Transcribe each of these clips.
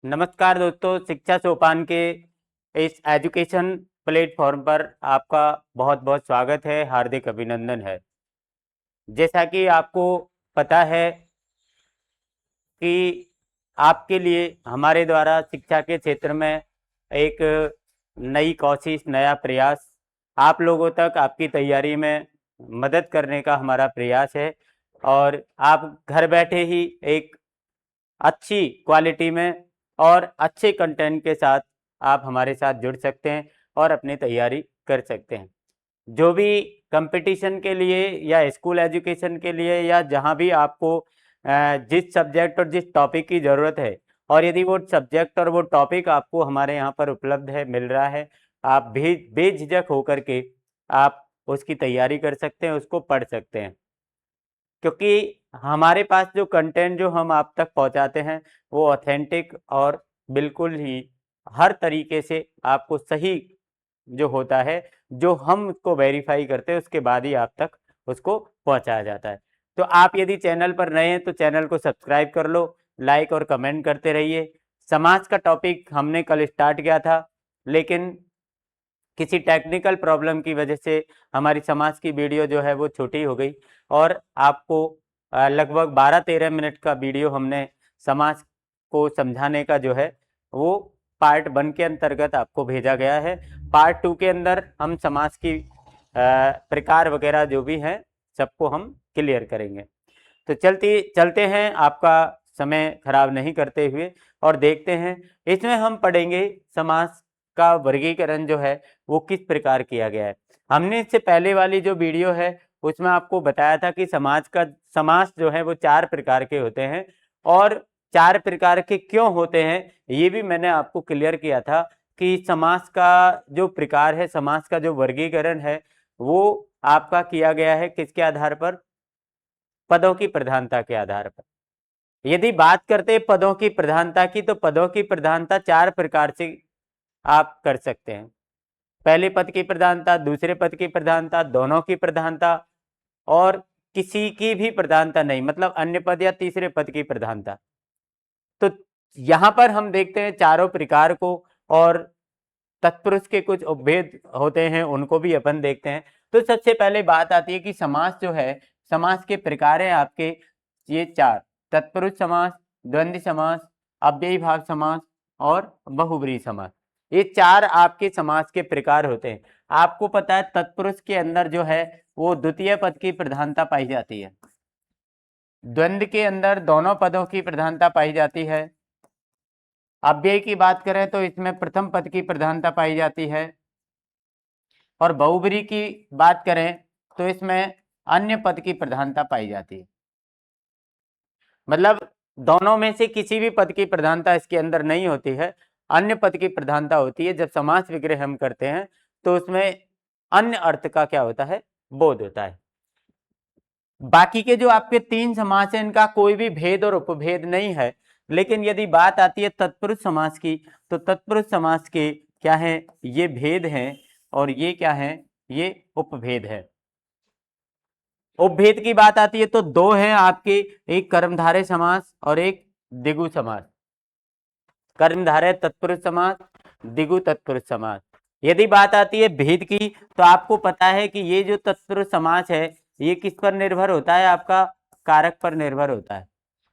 नमस्कार दोस्तों, शिक्षा सोपान के इस एजुकेशन प्लेटफॉर्म पर आपका बहुत बहुत स्वागत है, हार्दिक अभिनंदन है। जैसा कि आपको पता है कि आपके लिए हमारे द्वारा शिक्षा के क्षेत्र में एक नई कोशिश, नया प्रयास आप लोगों तक आपकी तैयारी में मदद करने का हमारा प्रयास है और आप घर बैठे ही एक अच्छी क्वालिटी में और अच्छे कंटेंट के साथ आप हमारे साथ जुड़ सकते हैं और अपनी तैयारी कर सकते हैं। जो भी कंपटीशन के लिए या स्कूल एजुकेशन के लिए या जहां भी आपको जिस सब्जेक्ट और जिस टॉपिक की ज़रूरत है और यदि वो सब्जेक्ट और वो टॉपिक आपको हमारे यहाँ पर उपलब्ध है, मिल रहा है, आप भी बेझिझक होकर के आप उसकी तैयारी कर सकते हैं, उसको पढ़ सकते हैं। क्योंकि हमारे पास जो कंटेंट जो हम आप तक पहुंचाते हैं वो ऑथेंटिक और बिल्कुल ही हर तरीके से आपको सही जो होता है, जो हम उसको वेरीफाई करते हैं उसके बाद ही आप तक उसको पहुंचाया जाता है। तो आप यदि चैनल पर नए हैं तो चैनल को सब्सक्राइब कर लो, लाइक और कमेंट करते रहिए। समाज का टॉपिक हमने कल स्टार्ट किया था, लेकिन किसी टेक्निकल प्रॉब्लम की वजह से हमारी समाज की वीडियो जो है वो छोटी हो गई और आपको लगभग 12-13 मिनट का वीडियो हमने समाज को समझाने का जो है वो पार्ट 1 के अंतर्गत आपको भेजा गया है। पार्ट 2 के अंदर हम समाज की प्रकार वगैरह जो भी हैं सबको हम क्लियर करेंगे। तो चलते हैं, आपका समय खराब नहीं करते हुए और देखते हैं। इसमें हम पढ़ेंगे समाज का वर्गीकरण जो है वो किस प्रकार किया गया है। हमने इससे पहले वाली जो वीडियो है उसमें आपको बताया था कि समाज जो है वो 4 प्रकार के होते हैं और 4 प्रकार के क्यों होते हैं ये भी मैंने आपको क्लियर किया था कि समाज का जो प्रकार है, समाज का जो वर्गीकरण है वो आपका किया गया है किसके आधार पर? पदों की प्रधानता के आधार पर। यदि बात करते हैं पदों की प्रधानता की, तो पदों की प्रधानता 4 प्रकार से आप कर सकते हैं। पहले पद की प्रधानता, दूसरे पद की प्रधानता, दोनों की प्रधानता और किसी की भी प्रधानता नहीं, मतलब अन्य पद या तीसरे पद की प्रधानता। तो यहां पर हम देखते हैं चारों प्रकार को और तत्पुरुष के कुछ उपभेद होते हैं उनको भी अपन देखते हैं। तो सबसे पहले बात आती है कि समास जो है, समास के प्रकार हैं आपके ये 4: तत्पुरुष समास, द्वंद्व समास, अव्ययी भाव समास और बहुब्रीहि समास। ये 4 आपके समास के प्रकार होते हैं। आपको पता है तत्पुरुष के अंदर जो है वो द्वितीय पद की प्रधानता पाई जाती है, द्वंद्व के अंदर दोनों पदों की प्रधानता पाई जाती है, अव्यय की बात करें तो इसमें प्रथम पद की प्रधानता पाई जाती है और बहुब्रीहि की बात करें तो इसमें अन्य पद की प्रधानता पाई जाती है। मतलब दोनों में से किसी भी पद की प्रधानता इसके अंदर नहीं होती है, अन्य पद की प्रधानता होती है। जब समास विग्रह हम करते हैं तो उसमें अन्य अर्थ का क्या होता है? बोध होता है। बाकी के जो आपके 3 समास हैं इनका कोई भी भेद और उपभेद नहीं है, लेकिन यदि बात आती है तत्पुरुष समास की तो तत्पुरुष समास के क्या है? ये भेद हैं और ये क्या है? ये उपभेद है। उपभेद की बात आती है तो 2 हैं आपके, एक कर्मधारय समास और एक द्विगु समास। कर्मधारय तत्पुरुष समास, द्विगु तत्पुरुष समास। यदि बात आती है भेद की तो आपको पता है कि ये जो तत्पुरुष समास है ये किस पर निर्भर होता है? आपका कारक पर निर्भर होता है।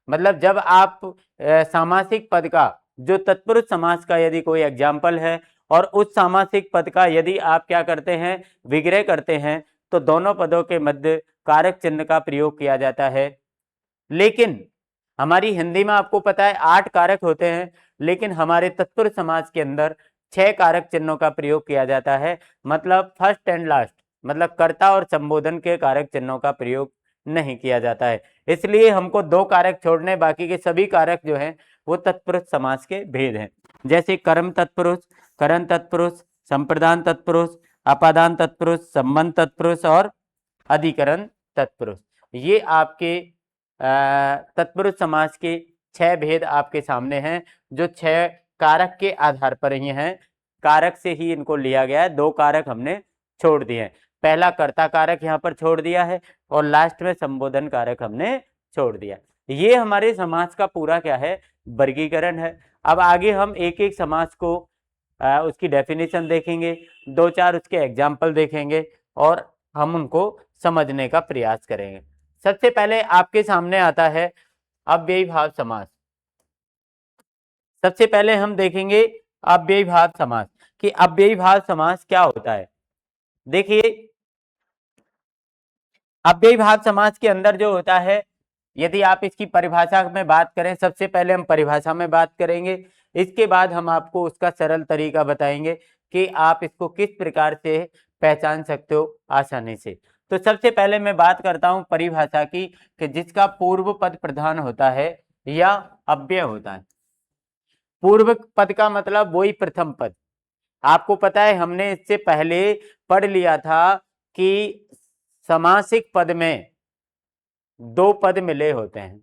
मतलब जब आप सामासिक पद का जो तत्पुरुष समास का यदि कोई एग्जाम्पल है और उस सामासिक पद का यदि आप क्या करते हैं? विग्रह करते हैं तो दोनों पदों के मध्य कारक चिन्ह का प्रयोग किया जाता है। लेकिन हमारी हिंदी में आपको पता है 8 कारक होते हैं, लेकिन हमारे तत्पुरुष समाज के अंदर 6 कारक चिन्हों का प्रयोग किया जाता है। मतलब फर्स्ट एंड लास्ट, मतलब कर्ता और संबोधन के कारक चिन्हों का प्रयोग नहीं किया जाता है। इसलिए हमको 2 कारक छोड़ने, बाकी के सभी कारक जो हैं वो तत्पुरुष समास के भेद हैं। जैसे कर्म तत्पुरुष, करण तत्पुरुष, संप्रदान तत्पुरुष, अपादान तत्पुरुष, संबंध तत्पुरुष और अधिकरण तत्पुरुष। ये आपके तत्पुरुष समास के 6 भेद आपके सामने हैं, जो 6 कारक के आधार पर ही हैं। कारक से ही इनको लिया गया है, 2 कारक हमने छोड़ दिए हैं। पहला कर्ता कारक यहाँ पर छोड़ दिया है और लास्ट में संबोधन कारक हमने छोड़ दिया। ये हमारे समास का पूरा क्या है? वर्गीकरण है। अब आगे हम एक एक समास को उसकी डेफिनेशन देखेंगे, 2-4 उसके एग्जाम्पल देखेंगे और हम उनको समझने का प्रयास करेंगे। सबसे पहले आपके सामने आता है अव्ययी भाव समास। सबसे पहले हम देखेंगे अव्ययी भाव समास कि अव्ययी भाव समास क्या होता है। देखिए, अव्ययी भाव समास के अंदर जो होता है, यदि आप इसकी परिभाषा में बात करें, सबसे पहले हम परिभाषा में बात करेंगे, इसके बाद हम आपको उसका सरल तरीका बताएंगे कि आप इसको किस प्रकार से पहचान सकते हो आसानी से। तो सबसे पहले मैं बात करता हूं परिभाषा की कि जिसका पूर्व पद प्रधान होता है या अव्यय होता है। पूर्व पद का मतलब वही प्रथम पद। आपको पता है हमने इससे पहले पढ़ लिया था कि समासिक पद में 2 पद मिले होते हैं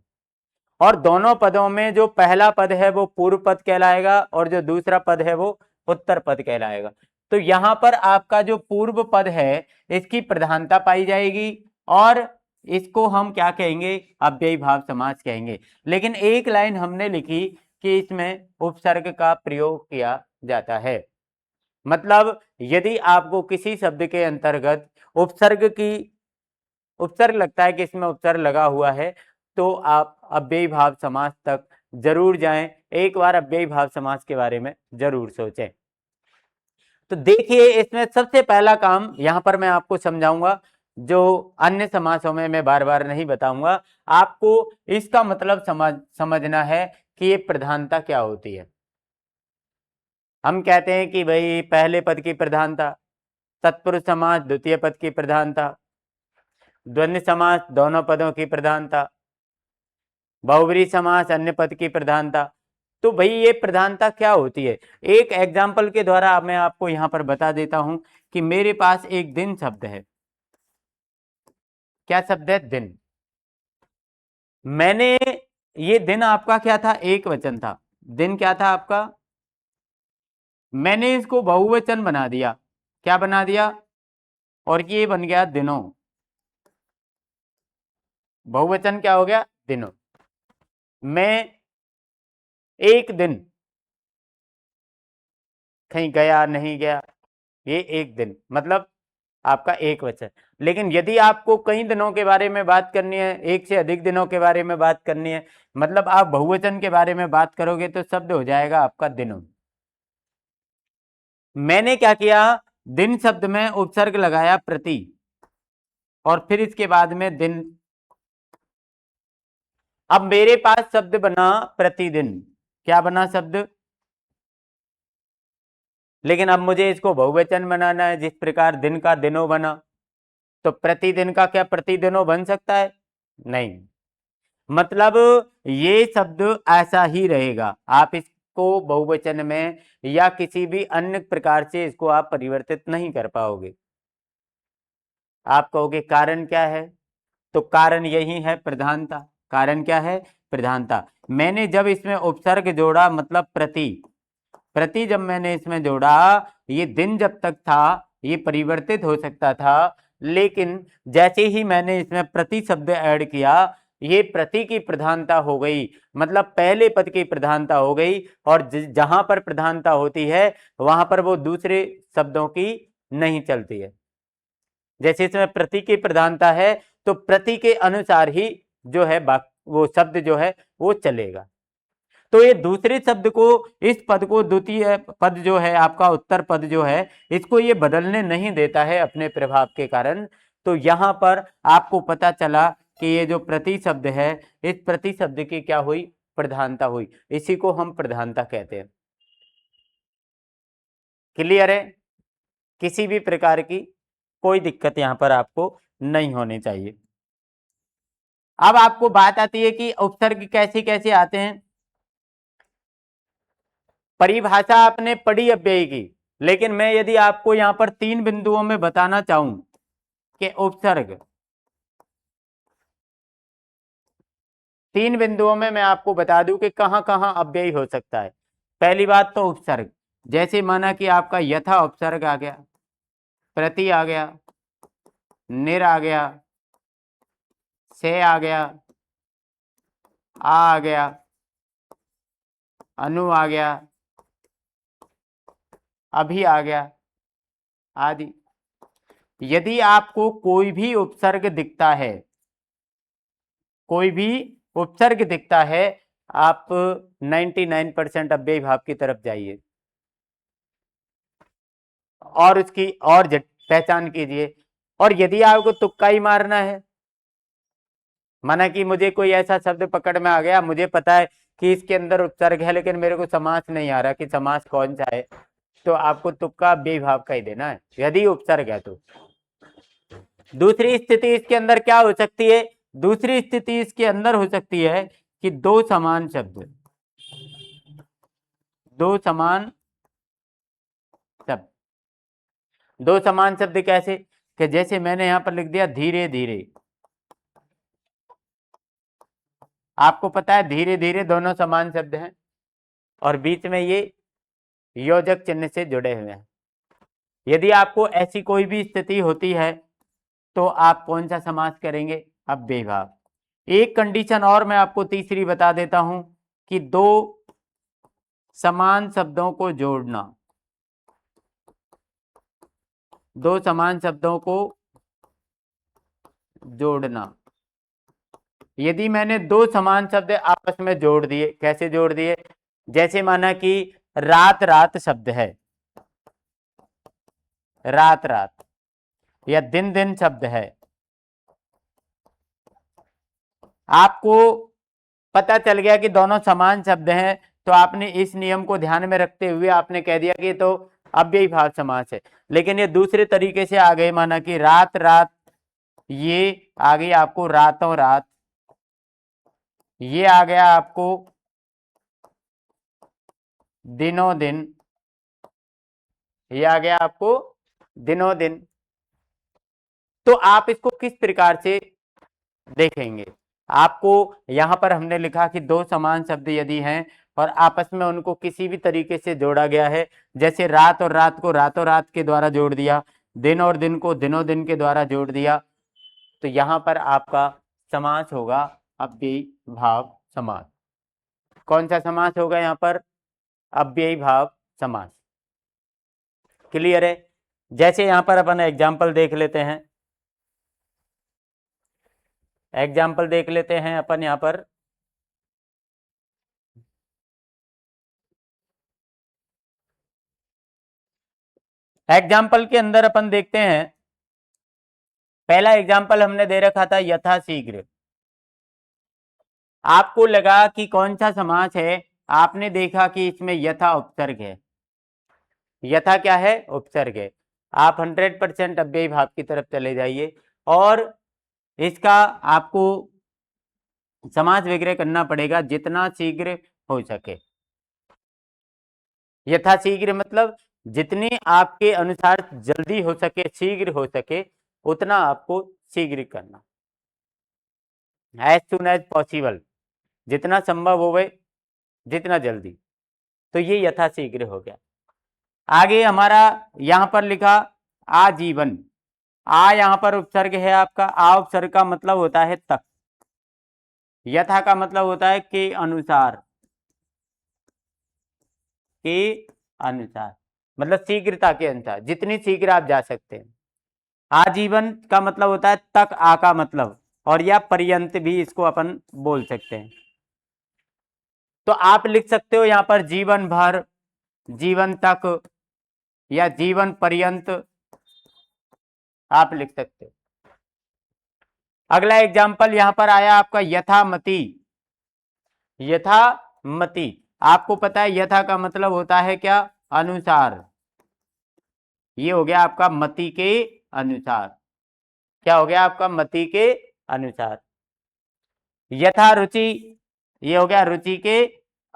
और दोनों पदों में जो पहला पद है वो पूर्व पद कहलाएगा और जो दूसरा पद है वो उत्तर पद कहलाएगा। तो यहां पर आपका जो पूर्व पद है इसकी प्रधानता पाई जाएगी और इसको हम क्या कहेंगे, अव्ययी भाव समास कहेंगे। लेकिन एक लाइन हमने लिखी कि इसमें उपसर्ग का प्रयोग किया जाता है। मतलब यदि आपको किसी शब्द के अंतर्गत उपसर्ग लगता है कि इसमें उपसर्ग लगा हुआ है, तो आप अव्ययी भाव समास तक जरूर जाएं, एक बार अव्ययी भाव समास के बारे में जरूर सोचें। तो देखिए, इसमें सबसे पहला काम यहां पर मैं आपको समझाऊंगा, जो अन्य समासों में मैं बार बार नहीं बताऊंगा। आपको इसका मतलब समझना है कि ये प्रधानता क्या होती है। हम कहते हैं कि भाई पहले पद की प्रधानता, तत्पुरुष समास द्वितीय पद की प्रधानता, द्वंद्व समास दोनों पदों की प्रधानता, बहुब्रीहि समास अन्य पद की प्रधानता। तो भाई ये प्रधानता क्या होती है, एक एग्जाम्पल के द्वारा मैं आपको यहां पर बता देता हूं कि मेरे पास एक दिन शब्द है। क्या शब्द है? दिन। मैंने ये दिन आपका क्या था? एक वचन था। दिन क्या था आपका? मैंने इसको बहुवचन बना दिया। क्या बना दिया? और ये बन गया दिनों। बहुवचन क्या हो गया? दिनों। मैं एक दिन कहीं गया नहीं गया, ये एक दिन मतलब आपका एक वचन। लेकिन यदि आपको कई दिनों के बारे में बात करनी है, एक से अधिक दिनों के बारे में बात करनी है, मतलब आप बहुवचन के बारे में बात करोगे तो शब्द हो जाएगा आपका दिनों। मैंने क्या किया, दिन शब्द में उपसर्ग लगाया प्रति और फिर इसके बाद में दिन। अब मेरे पास शब्द बना प्रतिदिन। क्या बना शब्द? लेकिन अब मुझे इसको बहुवचन बनाना है, जिस प्रकार दिन का दिनों बना। तो प्रतिदिन का क्या प्रतिदिनों बन सकता है? नहीं। मतलब ये शब्द ऐसा ही रहेगा, आप इसको बहुवचन में या किसी भी अन्य प्रकार से इसको आप परिवर्तित नहीं कर पाओगे। आप कहोगे कारण क्या है? तो कारण यही है प्रधानता। कारण क्या है? प्रधानता। मैंने जब इसमें उपसर्ग जोड़ा मतलब प्रति जब मैंने इसमें जोड़ा, ये दिन जब तक था ये परिवर्तित हो सकता था, लेकिन जैसे ही मैंने इसमें प्रति शब्द ऐड किया, ये प्रति की प्रधानता हो गई, मतलब पहले पद की प्रधानता हो गई। और जहां पर प्रधानता होती है वहां पर वो दूसरे शब्दों की नहीं चलती है। जैसे इसमें प्रति की प्रधानता है तो प्रति के अनुसार ही जो है वो शब्द जो है वो चलेगा। तो ये दूसरे शब्द को, इस पद को, द्वितीय पद जो है आपका उत्तर पद जो है, इसको ये बदलने नहीं देता है अपने प्रभाव के कारण। तो यहां पर आपको पता चला कि ये जो प्रति शब्द है, इस प्रति शब्द की क्या हुई? प्रधानता हुई। इसी को हम प्रधानता कहते हैं। क्लियर है? किसी भी प्रकार की कोई दिक्कत यहां पर आपको नहीं होनी चाहिए। अब आपको बात आती है कि उपसर्ग कैसे कैसे आते हैं। परिभाषा आपने पढ़ी अव्ययी की, लेकिन मैं यदि आपको यहां पर 3 बिंदुओं में बताना चाहूं कि उपसर्ग, 3 बिंदुओं में मैं आपको बता दूं कि कहां कहां अव्ययी हो सकता है। पहली बात तो उपसर्ग, जैसे माना कि आपका यथा उपसर्ग आ गया, प्रति आ गया, निर आ गया, से आ गया, आ गया, अनु आ गया, अभी आ गया, आदि। यदि आपको कोई भी उपसर्ग दिखता है, कोई भी उपसर्ग दिखता है, आप 99% अव्ययी भाव की तरफ जाइए और उसकी और पहचान कीजिए। और यदि आपको तुक्का ही मारना है, माना कि मुझे कोई ऐसा शब्द पकड़ में आ गया, मुझे पता है कि इसके अंदर उपसर्ग है, लेकिन मेरे को समास नहीं आ रहा कि समास कौन सा है, तो आपको तुक्का अव्ययी भाव का ही देना है यदि उपसर्ग है तो। दूसरी स्थिति इसके अंदर क्या हो सकती है? दूसरी स्थिति इसके अंदर हो सकती है कि दो समान शब्द, दो समान शब्द, दो समान शब्द कैसे? कि जैसे मैंने यहां पर लिख दिया धीरे धीरे, आपको पता है धीरे धीरे दोनों समान शब्द हैं और बीच में ये योजक चिन्ह से जुड़े हुए हैं। यदि आपको ऐसी कोई भी स्थिति होती है तो आप कौन सा समास करेंगे? अव्ययी भाव। एक कंडीशन और मैं आपको तीसरी बता देता हूं कि दो समान शब्दों को जोड़ना, दो समान शब्दों को जोड़ना। यदि मैंने दो समान शब्द आपस में जोड़ दिए, कैसे जोड़ दिए? जैसे माना कि रात रात शब्द है, रात रात, या दिन दिन शब्द है। आपको पता चल गया कि दोनों समान शब्द हैं, तो आपने इस नियम को ध्यान में रखते हुए आपने कह दिया कि तो अव्ययी भाव समास है। लेकिन ये दूसरे तरीके से आ गए, माना कि रात रात, ये आ गई आपको रातों रात, ये आ गया आपको दिनों दिन, ये आ गया आपको दिनों दिन। तो आप इसको किस प्रकार से देखेंगे? आपको यहां पर हमने लिखा कि दो समान शब्द यदि हैं और आपस में उनको किसी भी तरीके से जोड़ा गया है, जैसे रात और रात को रातों रात के द्वारा जोड़ दिया, दिन और दिन को दिनों दिन के द्वारा जोड़ दिया, तो यहां पर आपका समास होगा अव्ययी भाव समास। कौन सा समास होगा यहां पर? अव्ययी भाव समास। क्लियर है? जैसे यहां पर अपन एग्जाम्पल देख लेते हैं, एग्जाम्पल देख लेते हैं अपन यहां पर। एग्जाम्पल के अंदर अपन देखते हैं, पहला एग्जाम्पल हमने दे रखा था यथाशीघ्र। आपको लगा कि कौन सा समास है, आपने देखा कि इसमें यथा उपसर्ग है, यथा क्या है? उपसर्ग है। आप 100% अव्ययी भाव की तरफ चले जाइए और इसका आपको समास विग्रह करना पड़ेगा जितना शीघ्र हो सके। यथाशीघ्र मतलब जितनी आपके अनुसार जल्दी हो सके, शीघ्र हो सके, उतना आपको शीघ्र करना, एज सुन एज पॉसिबल, जितना संभव हो जितना जल्दी। तो ये यथाशीघ्र हो गया। आगे हमारा यहां पर लिखा आजीवन। आ यहां पर उपसर्ग है आपका, आ उपसर्ग का मतलब होता है तक, यथा का मतलब होता है के अनुसार, के अनुसार मतलब शीघ्रता के अनुसार, जितनी शीघ्र आप जा सकते हैं। आजीवन का मतलब होता है तक, आ का मतलब, और या पर्यंत भी इसको अपन बोल सकते हैं। तो आप लिख सकते हो यहां पर जीवन भर, जीवन तक, या जीवन पर्यंत आप लिख सकते हो। अगला एग्जाम्पल यहां पर आया आपका यथामति। यथामति, आपको पता है यथा का मतलब होता है क्या? अनुसार। ये हो गया आपका मति के अनुसार। क्या हो गया आपका? मति के अनुसार। यथा रुचि, ये हो गया रुचि के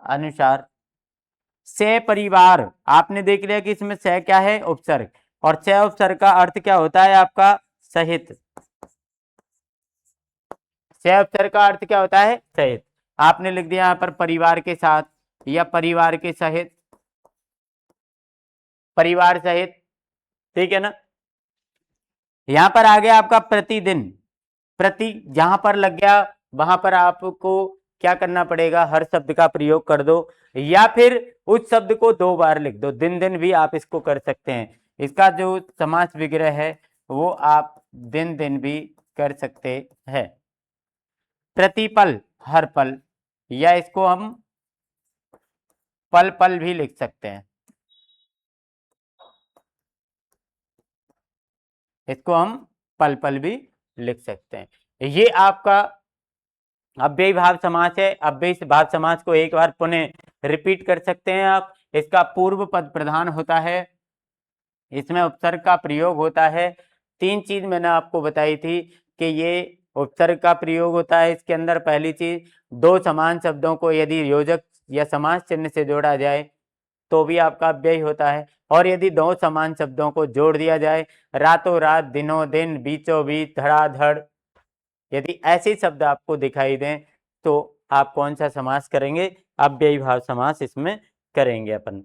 अनुसार। से परिवार, आपने देख लिया कि इसमें से क्या है? उपसर्ग, और से उपसर्ग का अर्थ क्या होता है आपका? सहित। से उपसर्ग का अर्थ क्या होता है? सहित। आपने लिख दिया यहां पर परिवार के साथ, या परिवार के सहित, परिवार सहित, ठीक है ना। यहां पर आ गया आपका प्रतिदिन। प्रति जहां पर लग गया वहां पर आपको क्या करना पड़ेगा, हर शब्द का प्रयोग कर दो या फिर उस शब्द को 2 बार लिख दो। दिन दिन भी आप इसको कर सकते हैं। इसका जो समास विग्रह है वो आप दिन दिन भी कर सकते हैं। प्रतिपल, हर पल, या इसको हम पल पल भी लिख सकते हैं। इसको हम पल पल भी लिख सकते हैं। ये आपका अव्ययी भाव समास है। अव्ययी भाव समास को एक बार पुनः रिपीट कर सकते हैं आप। इसका पूर्व पद प्रधान होता है, इसमें उपसर्ग का प्रयोग होता है। 3 चीज मैंने आपको बताई थी कि ये उपसर्ग का प्रयोग होता है इसके अंदर। पहली चीज, 2 समान शब्दों को यदि योजक या समास चिन्ह से जोड़ा जाए तो भी आपका अव्यय होता है, और यदि 2 समान शब्दों को जोड़ दिया जाए, रातों रात, दिनों दिन, बीचों बीच, धड़ाधड़, यदि ऐसे शब्द आपको दिखाई दें तो आप कौन सा समास करेंगे, अव्ययी भाव समास इसमें करेंगे अपन।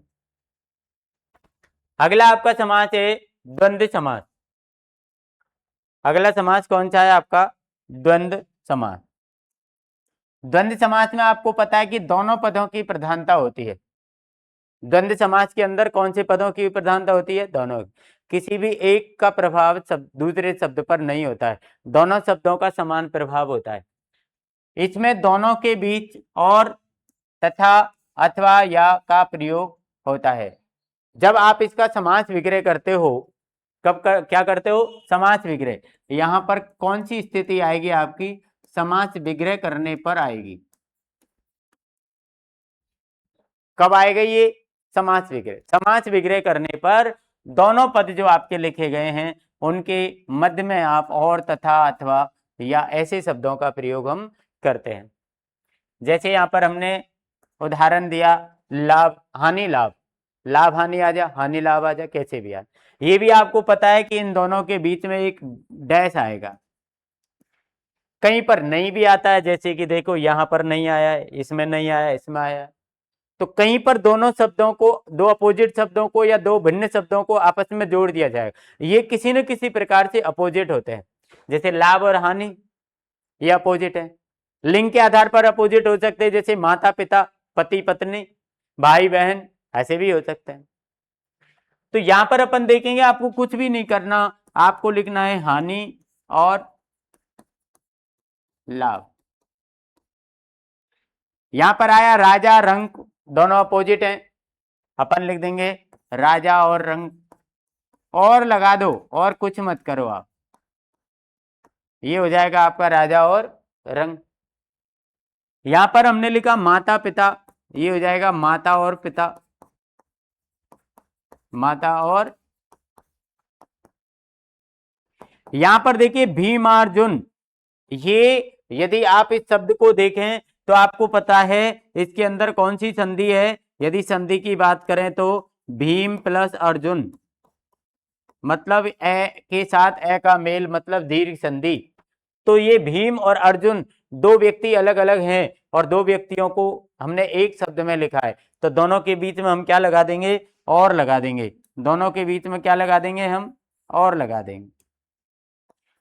अगला आपका समास है द्वंद्व समास। अगला समास कौन सा है आपका, द्वंद्व समास। द्वंद्व समास में आपको पता है कि दोनों पदों की प्रधानता होती है। द्वंद्व समास के अंदर कौन से पदों की प्रधानता होती है, दोनों। किसी भी एक का प्रभाव दूसरे शब्द पर नहीं होता है, दोनों शब्दों का समान प्रभाव होता है। इसमें दोनों के बीच और, तथा, अथवा, या का प्रयोग होता है। जब आप इसका समास विग्रह करते हो, क्या करते हो, समास विग्रह, यहां पर कौन सी स्थिति आएगी आपकी, समास विग्रह करने पर आएगी। कब आएगा ये, समास विग्रह। समास विग्रह करने पर दोनों पद जो आपके लिखे गए हैं उनके मध्य में आप और, तथा, अथवा, या ऐसे शब्दों का प्रयोग हम करते हैं। जैसे यहां पर हमने उदाहरण दिया, लाभ हानि लाभ, लाभ हानि आ जा, हानि लाभ आ जा, कैसे भी आ। ये भी आपको पता है कि इन दोनों के बीच में एक डैश आएगा। कहीं पर नहीं भी आता है, जैसे कि देखो यहां पर नहीं आया है, इसमें नहीं आया, इसमें आया है। तो कहीं पर दोनों शब्दों को, 2 अपोजिट शब्दों को या 2 भिन्न शब्दों को आपस में जोड़ दिया जाएगा। ये किसी न किसी प्रकार से अपोजिट होते हैं। जैसे लाभ और हानि, ये अपोजिट है। लिंग के आधार पर अपोजिट हो सकते हैं, जैसे माता पिता, पति पत्नी, भाई बहन, ऐसे भी हो सकते हैं। तो यहां पर अपन देखेंगे, आपको कुछ भी नहीं करना, आपको लिखना है हानि और लाभ। यहां पर आया राजा रंक, दोनों अपोजिट हैं, अपन लिख देंगे राजा और रंक, और लगा दो, और कुछ मत करो आप, ये हो जाएगा आपका राजा और रंग। यहां पर हमने लिखा माता पिता, ये हो जाएगा माता और पिता, माता और। यहां पर देखिए भीमार्जुन, ये यदि आप इस शब्द को देखें तो आपको पता है इसके अंदर कौन सी संधि है। यदि संधि की बात करें तो भीम प्लस अर्जुन, मतलब ए के साथ ए का मेल, मतलब दीर्घ संधि। तो ये भीम और अर्जुन 2 व्यक्ति अलग अलग हैं, और 2 व्यक्तियों को हमने एक शब्द में लिखा है, तो दोनों के बीच में हम क्या लगा देंगे, और लगा देंगे। दोनों के बीच में क्या लगा देंगे हम, और लगा देंगे,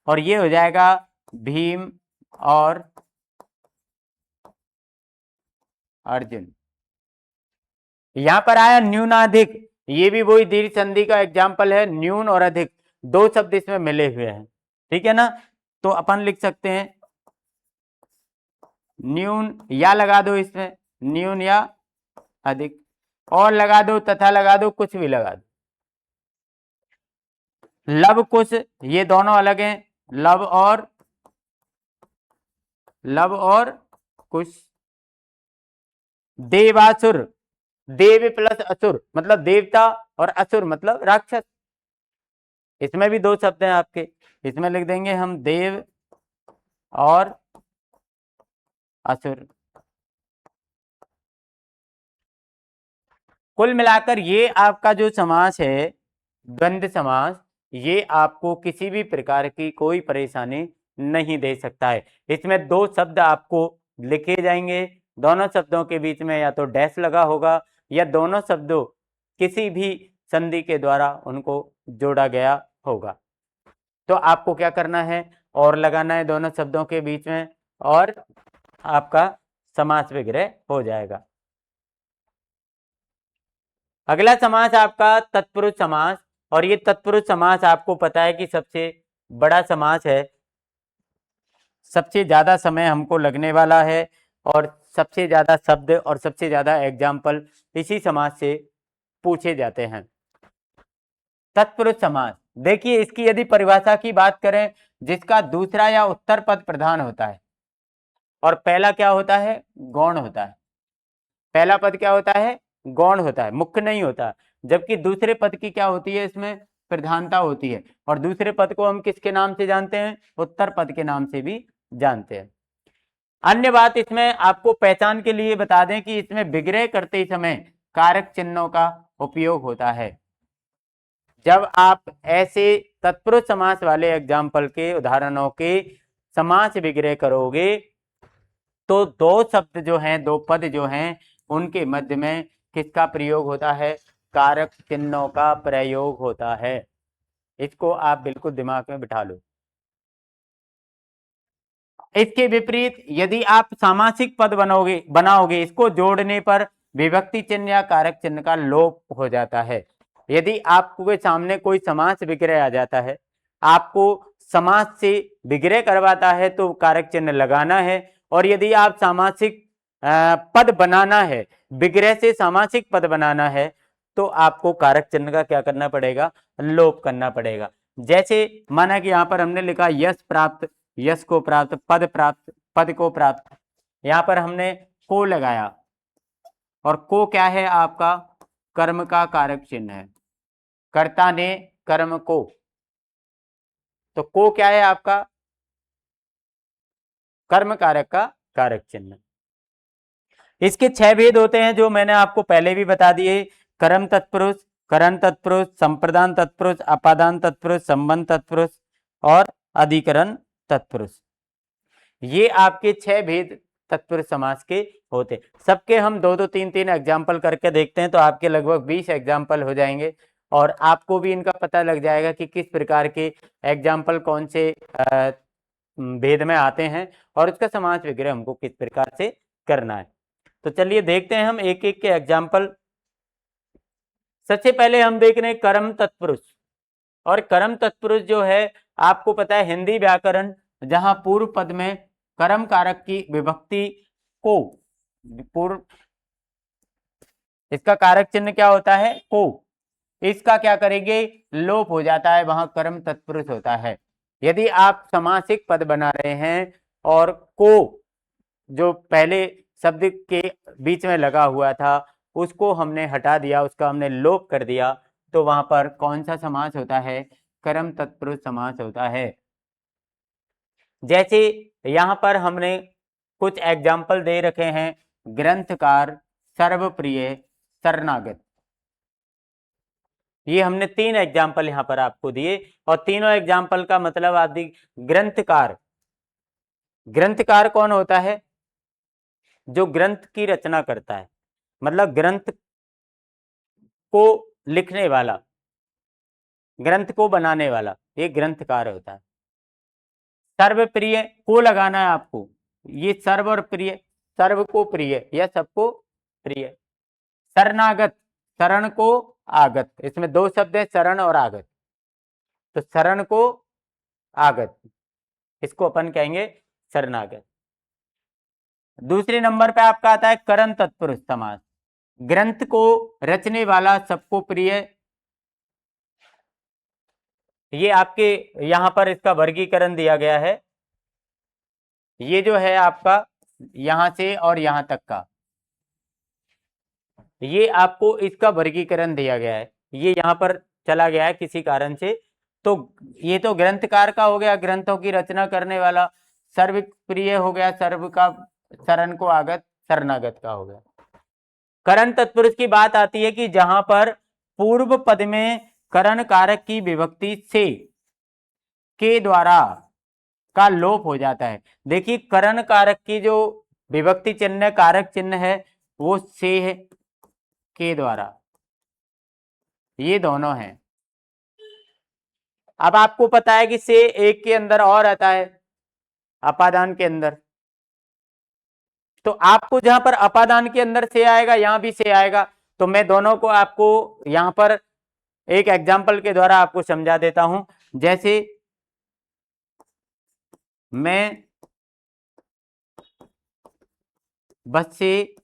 और ये हो जाएगा भीम और अर्जुन। यहां पर आया न्यूनाधिक, ये भी वही दीर्घ संधि का एग्जाम्पल है। न्यून और अधिक 2 शब्द इसमें मिले हुए हैं, ठीक है ना। तो अपन लिख सकते हैं न्यून, या लगा दो इसमें न्यून या अधिक, और लगा दो, तथा लगा दो, कुछ भी लगा दो। लब कुश, ये दोनों अलग हैं, लब और कुश। देवासुर, देव प्लस असुर, मतलब देवता, और असुर मतलब राक्षस। इसमें भी 2 शब्द हैं आपके, इसमें लिख देंगे हम देव और असुर। कुल मिलाकर ये आपका जो समास है द्वंद्व समास, ये आपको किसी भी प्रकार की कोई परेशानी नहीं दे सकता है। इसमें 2 शब्द आपको लिखे जाएंगे, दोनों शब्दों के बीच में या तो डैश लगा होगा, या दोनों शब्दों किसी भी संधि के द्वारा उनको जोड़ा गया होगा। तो आपको क्या करना है, और लगाना है दोनों शब्दों के बीच में, और आपका समास विग्रह हो जाएगा। अगला समास आपका तत्पुरुष समास, और ये तत्पुरुष समास आपको पता है कि सबसे बड़ा समास है, सबसे ज्यादा समय हमको लगने वाला है और सबसे ज्यादा शब्द और सबसे ज्यादा एग्जाम्पल इसी समास से पूछे जाते हैं। तत्पुरुष समास, देखिए इसकी यदि परिभाषा की बात करें, जिसका दूसरा या उत्तर पद प्रधान होता है और पहला क्या होता है, गौण होता है। पहला पद क्या होता है, गौण होता है, मुख्य नहीं होता, जबकि दूसरे पद की क्या होती है, इसमें प्रधानता होती है। और दूसरे पद को हम किसके नाम से जानते हैं, उत्तर पद के नाम से भी जानते हैं। अन्य बात इसमें आपको पहचान के लिए बता दें कि इसमें विग्रह करते समय कारक चिन्हों का उपयोग होता है। जब आप ऐसे तत्पुरुष समास वाले एग्जाम्पल के उदाहरणों के समास विग्रह करोगे तो दो शब्द जो हैं, दो पद जो हैं, उनके मध्य में किसका प्रयोग होता है, कारक चिन्हों का प्रयोग होता है। इसको आप बिल्कुल दिमाग में बिठा लो। इसके विपरीत यदि आप सामासिक पद बनाओगे, इसको जोड़ने पर विभक्ति चिन्ह या कारक चिन्ह का लोप हो जाता है। यदि आपके सामने कोई समास विग्रह आ जाता है, आपको समास से विग्रह करवाता है तो कारक चिन्ह लगाना है, और यदि आप सामासिक पद बनाना है, विग्रह से सामासिक पद बनाना है, तो आपको कारक चिन्ह का क्या करना पड़ेगा, लोप करना पड़ेगा। जैसे माना कि यहां पर हमने लिखा यश प्राप्त, यश को प्राप्त, पद प्राप्त, पद को प्राप्त, यहां पर हमने को लगाया, और को क्या है आपका, कर्म का कारक चिन्ह है, कर्ता ने कर्म को, तो को क्या है आपका, कर्म कारक का कारक चिन्ह। इसके 6 भेद होते हैं जो मैंने आपको पहले भी बता दिए, कर्म तत्पुरुष, करण तत्पुरुष, संप्रदान तत्पुरुष, अपादान तत्पुरुष, संबंध तत्पुरुष और अधिकरण तत्पुरुष। ये आपके 6 भेद तत्पुरुष समास के होते। सबके हम 2-2, 3-3 एग्जाम्पल करके देखते हैं तो आपके लगभग 20 एग्जाम्पल हो जाएंगे, और आपको भी इनका पता लग जाएगा कि किस प्रकार के एग्जाम्पल कौन से भेद में आते हैं और उसका समास विग्रह हमको किस प्रकार से करना है। तो चलिए देखते हैं हम एक एक के एग्जाम्पल। सबसे पहले हम देख रहे हैं कर्म तत्पुरुष, और कर्म तत्पुरुष जो है आपको पता है हिंदी व्याकरण, जहां पूर्व पद में कर्म कारक की विभक्ति को पूर्व, इसका कारक चिन्ह क्या होता है, को, इसका क्या करेंगे, लोप हो जाता है, वहां कर्म तत्पुरुष होता है। यदि आप समासिक पद बना रहे हैं और को जो पहले शब्द के बीच में लगा हुआ था उसको हमने हटा दिया, उसका हमने लोप कर दिया, तो वहां पर कौन सा समास होता है, कर्म तत्पुरुष समास होता है। जैसे यहां पर हमने कुछ एग्जाम्पल दे रखे हैं, ग्रंथकार, सर्वप्रिय, शरणागत। ये हमने 3 एग्जाम्पल यहां पर आपको दिए, और तीनों एग्जाम्पल का मतलब आप दी। ग्रंथकार, ग्रंथकार कौन होता है, जो ग्रंथ की रचना करता है, मतलब ग्रंथ को लिखने वाला, ग्रंथ को बनाने वाला, ये ग्रंथकार होता है। सर्वप्रिय को लगाना है आपको, ये सर्व और प्रिय, सर्व को प्रिय या सबको प्रिय। शरणागत, शरण को आगत, इसमें 2 शब्द है, शरण और आगत, तो शरण को आगत, इसको अपन कहेंगे शरणागत। दूसरे नंबर पे आपका आता है करण तत्पुरुष समास, ग्रंथ को रचने वाला, सबको प्रिय। ये आपके यहां पर इसका वर्गीकरण दिया गया है, ये जो है आपका यहां से और यहां तक का, ये आपको इसका वर्गीकरण दिया गया है, ये यहां पर चला गया है किसी कारण से, तो ये तो ग्रंथकार का हो गया, ग्रंथों की रचना करने वाला। सर्व प्रिय हो गया, सर्व का, शरण को आगत, शरणागत का हो गया। करण तत्पुरुष की बात आती है कि जहां पर पूर्व पद में करण कारक की विभक्ति से के द्वारा का लोप हो जाता है। देखिए करण कारक की जो विभक्ति चिन्ह कारक चिन्ह है वो से है, के द्वारा, ये दोनों हैं। अब आपको पता है कि से एक के अंदर और आता है, अपादान के अंदर, तो आपको जहां पर अपादान के अंदर से आएगा, यहां भी से आएगा। तो मैं दोनों को आपको यहां पर एक एग्जाम्पल के द्वारा आपको समझा देता हूं। जैसे मैं बस से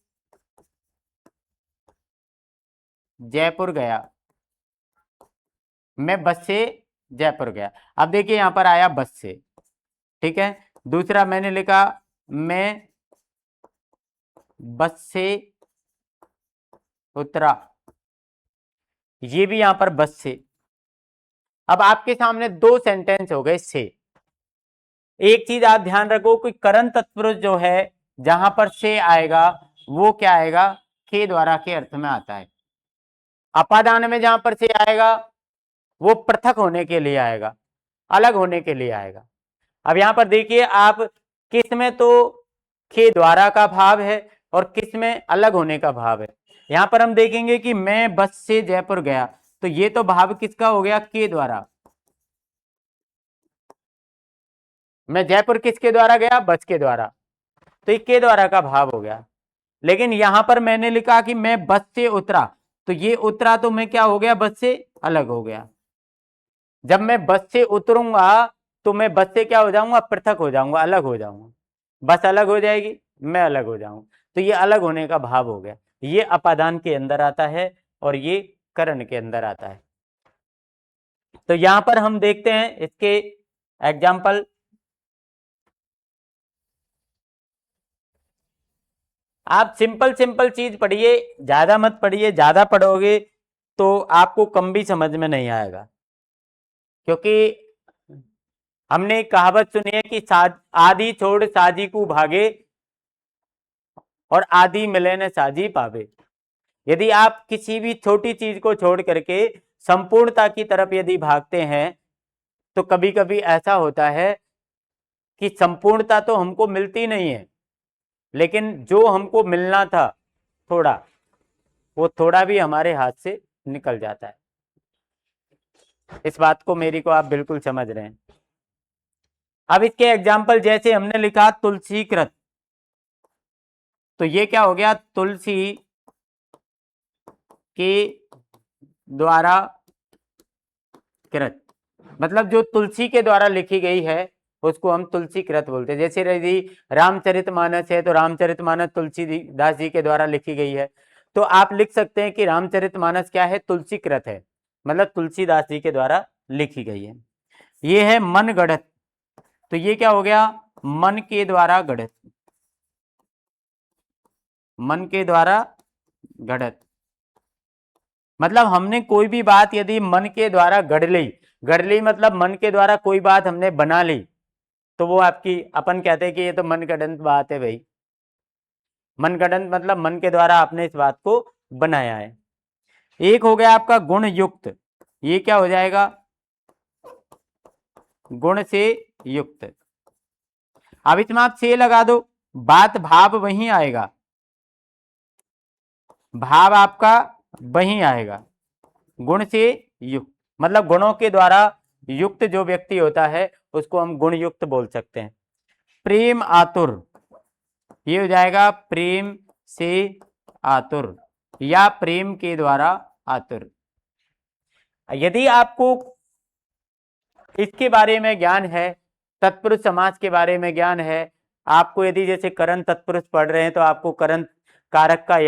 जयपुर गया, मैं बस से जयपुर गया। अब देखिए यहां पर आया बस से, ठीक है। दूसरा मैंने लिखा मैं बस से उतरा, ये भी यहां पर बस से। अब आपके सामने दो सेंटेंस हो गए से। एक चीज आप ध्यान रखो कि करण तत्पुरुष जो है जहां पर से आएगा वो क्या आएगा, के द्वारा के अर्थ में आता है। अपादान में जहां पर से आएगा वो पृथक होने के लिए आएगा, अलग होने के लिए आएगा। अब यहां पर देखिए आप, किस में तो के द्वारा का भाव है और किस में अलग होने का भाव है। यहां पर हम देखेंगे कि मैं बस से जयपुर गया, तो ये तो भाव किसका हो गया, के द्वारा। मैं जयपुर किसके द्वारा गया, बस के द्वारा, तो ये के द्वारा का भाव हो गया। लेकिन यहां पर मैंने लिखा कि मैं बस से उतरा, तो ये उतरा तो मैं क्या हो गया, बस से अलग हो गया। जब मैं बस से उतरूंगा तो मैं बस से क्या हो जाऊंगा, पृथक हो जाऊंगा, अलग हो जाऊंगा। बस अलग हो जाएगी, मैं अलग हो जाऊंगा, तो ये अलग होने का भाव हो गया। ये अपादान के अंदर आता है और ये करण के अंदर आता है। तो यहां पर हम देखते हैं इसके एग्जाम्पल। आप सिंपल सिंपल चीज पढ़िए, ज्यादा मत पढ़िए, ज्यादा पढ़ोगे तो आपको कम भी समझ में नहीं आएगा। क्योंकि हमने एक कहावत सुनी है कि आदि छोड़ साजी को भागे और आदि मिले न साजी पावे। यदि आप किसी भी छोटी चीज को छोड़ करके संपूर्णता की तरफ यदि भागते हैं तो कभी कभी ऐसा होता है कि संपूर्णता तो हमको मिलती नहीं है, लेकिन जो हमको मिलना था थोड़ा, वो थोड़ा भी हमारे हाथ से निकल जाता है। इस बात को मेरी को आप बिल्कुल समझ रहे हैं। अब इसके एग्जाम्पल जैसे हमने लिखा तुलसीकृत, तो ये क्या हो गया, तुलसी के द्वारा कृत, मतलब जो तुलसी के द्वारा लिखी गई है उसको हम तुलसीकृत बोलते हैं। जैसे यदि रामचरितमानस है तो रामचरितमानस तुलसीदास जी के द्वारा लिखी गई है, तो आप लिख सकते हैं कि रामचरितमानस क्या है, तुलसीकृत है, मतलब तुलसीदास जी के द्वारा लिखी गई है। ये है मन गढ़त, तो ये क्या हो गया, मन के द्वारा गढ़त, मन के द्वारा गढ़त। मतलब हमने कोई भी बात यदि मन के द्वारा गढ़ ली मतलब मन के द्वारा कोई बात हमने बना ली, तो वो आपकी, अपन कहते हैं कि ये तो मनगढ़ंत बात है भाई। मनगढ़ंत मतलब मन के द्वारा आपने इस बात को बनाया है। एक हो गया आपका गुण युक्त, ये क्या हो जाएगा, गुण से युक्त। अब इसमें आप से लगा दो, बात भाव वहीं आएगा, भाव आपका वहीं आएगा। गुण से युक्त मतलब गुणों के द्वारा युक्त जो व्यक्ति होता है उसको हम गुण युक्त बोल सकते हैं। प्रेम आतुर, ये हो जाएगा प्रेम से आतुर या प्रेम के द्वारा आतुर। यदि आपको इसके बारे में ज्ञान है, तत्पुरुष समास के बारे में ज्ञान है, आपको यदि जैसे करण तत्पुरुष पढ़ रहे हैं तो आपको करण कारक का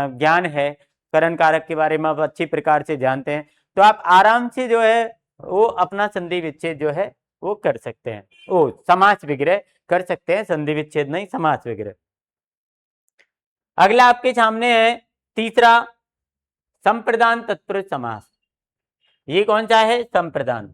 ज्ञान है, करण कारक के बारे में आप अच्छी प्रकार से जानते हैं, तो आप आराम से जो है वो अपना संधि विच्छेद जो है वो कर सकते हैं, वो समास विग्रह कर सकते हैं, संधि विच्छेद नहीं, समास विग्रह। अगला आपके सामने है तीसरा, संप्रदान तत्पुरुष समास। ये कौन सा है, संप्रदान।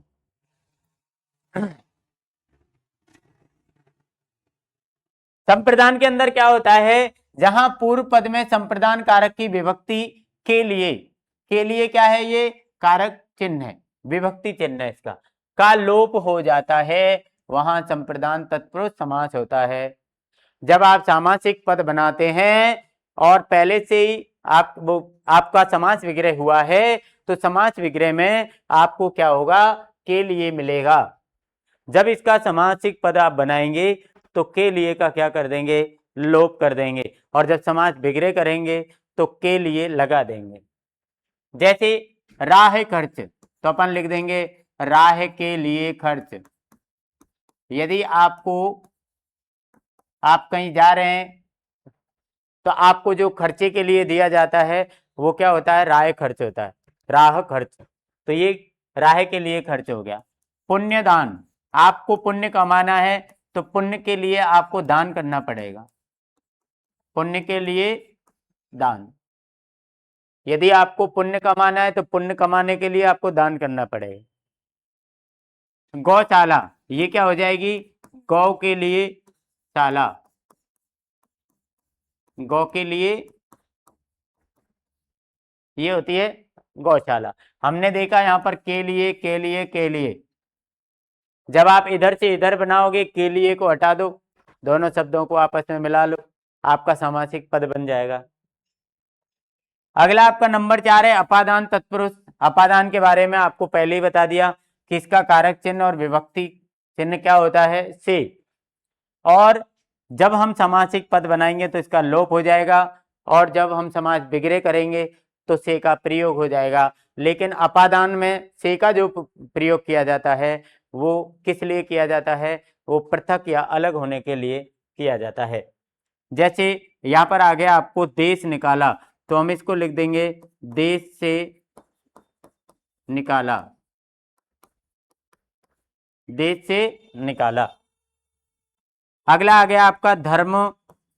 संप्रदान के अंदर क्या होता है, जहां पूर्व पद में संप्रदान कारक की विभक्ति के लिए क्या है, ये कारक चिन्ह है, विभक्ति चिन्ह है इसका, का लोप हो जाता है, वहां संप्रदान तत्पुरुष समास होता है। जब आप सामासिक पद बनाते हैं और पहले से ही आपका समास विग्रह हुआ है, तो समास विग्रह में आपको क्या होगा, के लिए मिलेगा। जब इसका समासिक पद आप बनाएंगे तो के लिए का क्या कर देंगे, लोप कर देंगे, और जब समास बिगड़े करेंगे तो के लिए लगा देंगे। जैसे राह खर्च, तो अपन लिख देंगे राह के लिए खर्च। यदि आप कहीं जा रहे हैं तो आपको जो खर्चे के लिए दिया जाता है वो क्या होता है, राह खर्च होता है, राह खर्च। तो ये राह के लिए खर्च हो गया। पुण्य दान, आपको पुण्य कमाना है तो पुण्य के लिए आपको दान करना पड़ेगा, पुण्य के लिए दान। यदि आपको पुण्य कमाना है तो पुण्य कमाने के लिए आपको दान करना पड़ेगा। गौशाला, ये क्या हो जाएगी, गौ के लिए शाला, गौ के लिए ये होती है गौशाला। हमने देखा यहाँ पर के लिए के लिए के लिए, जब आप इधर से इधर बनाओगे के लिए को हटा दो, दोनों शब्दों को आपस में मिला लो, आपका सामासिक पद बन जाएगा। अगला आपका नंबर 4 है अपादान तत्पुरुष। अपादान के बारे में आपको पहले ही बता दिया कि इसका कारक चिन्ह और विभक्ति चिन्ह क्या होता है, से। और जब हम सामासिक पद बनाएंगे तो इसका लोप हो जाएगा, और जब हम समास बिगड़े करेंगे तो से का प्रयोग हो जाएगा। लेकिन अपादान में से का जो प्रयोग किया जाता है वो किस लिए किया जाता है, वो पृथक या अलग होने के लिए किया जाता है। जैसे यहाँ पर आ गया आपको देश निकाला, तो हम इसको लिख देंगे देश से निकाला, देश से निकाला। अगला आ गया आपका धर्म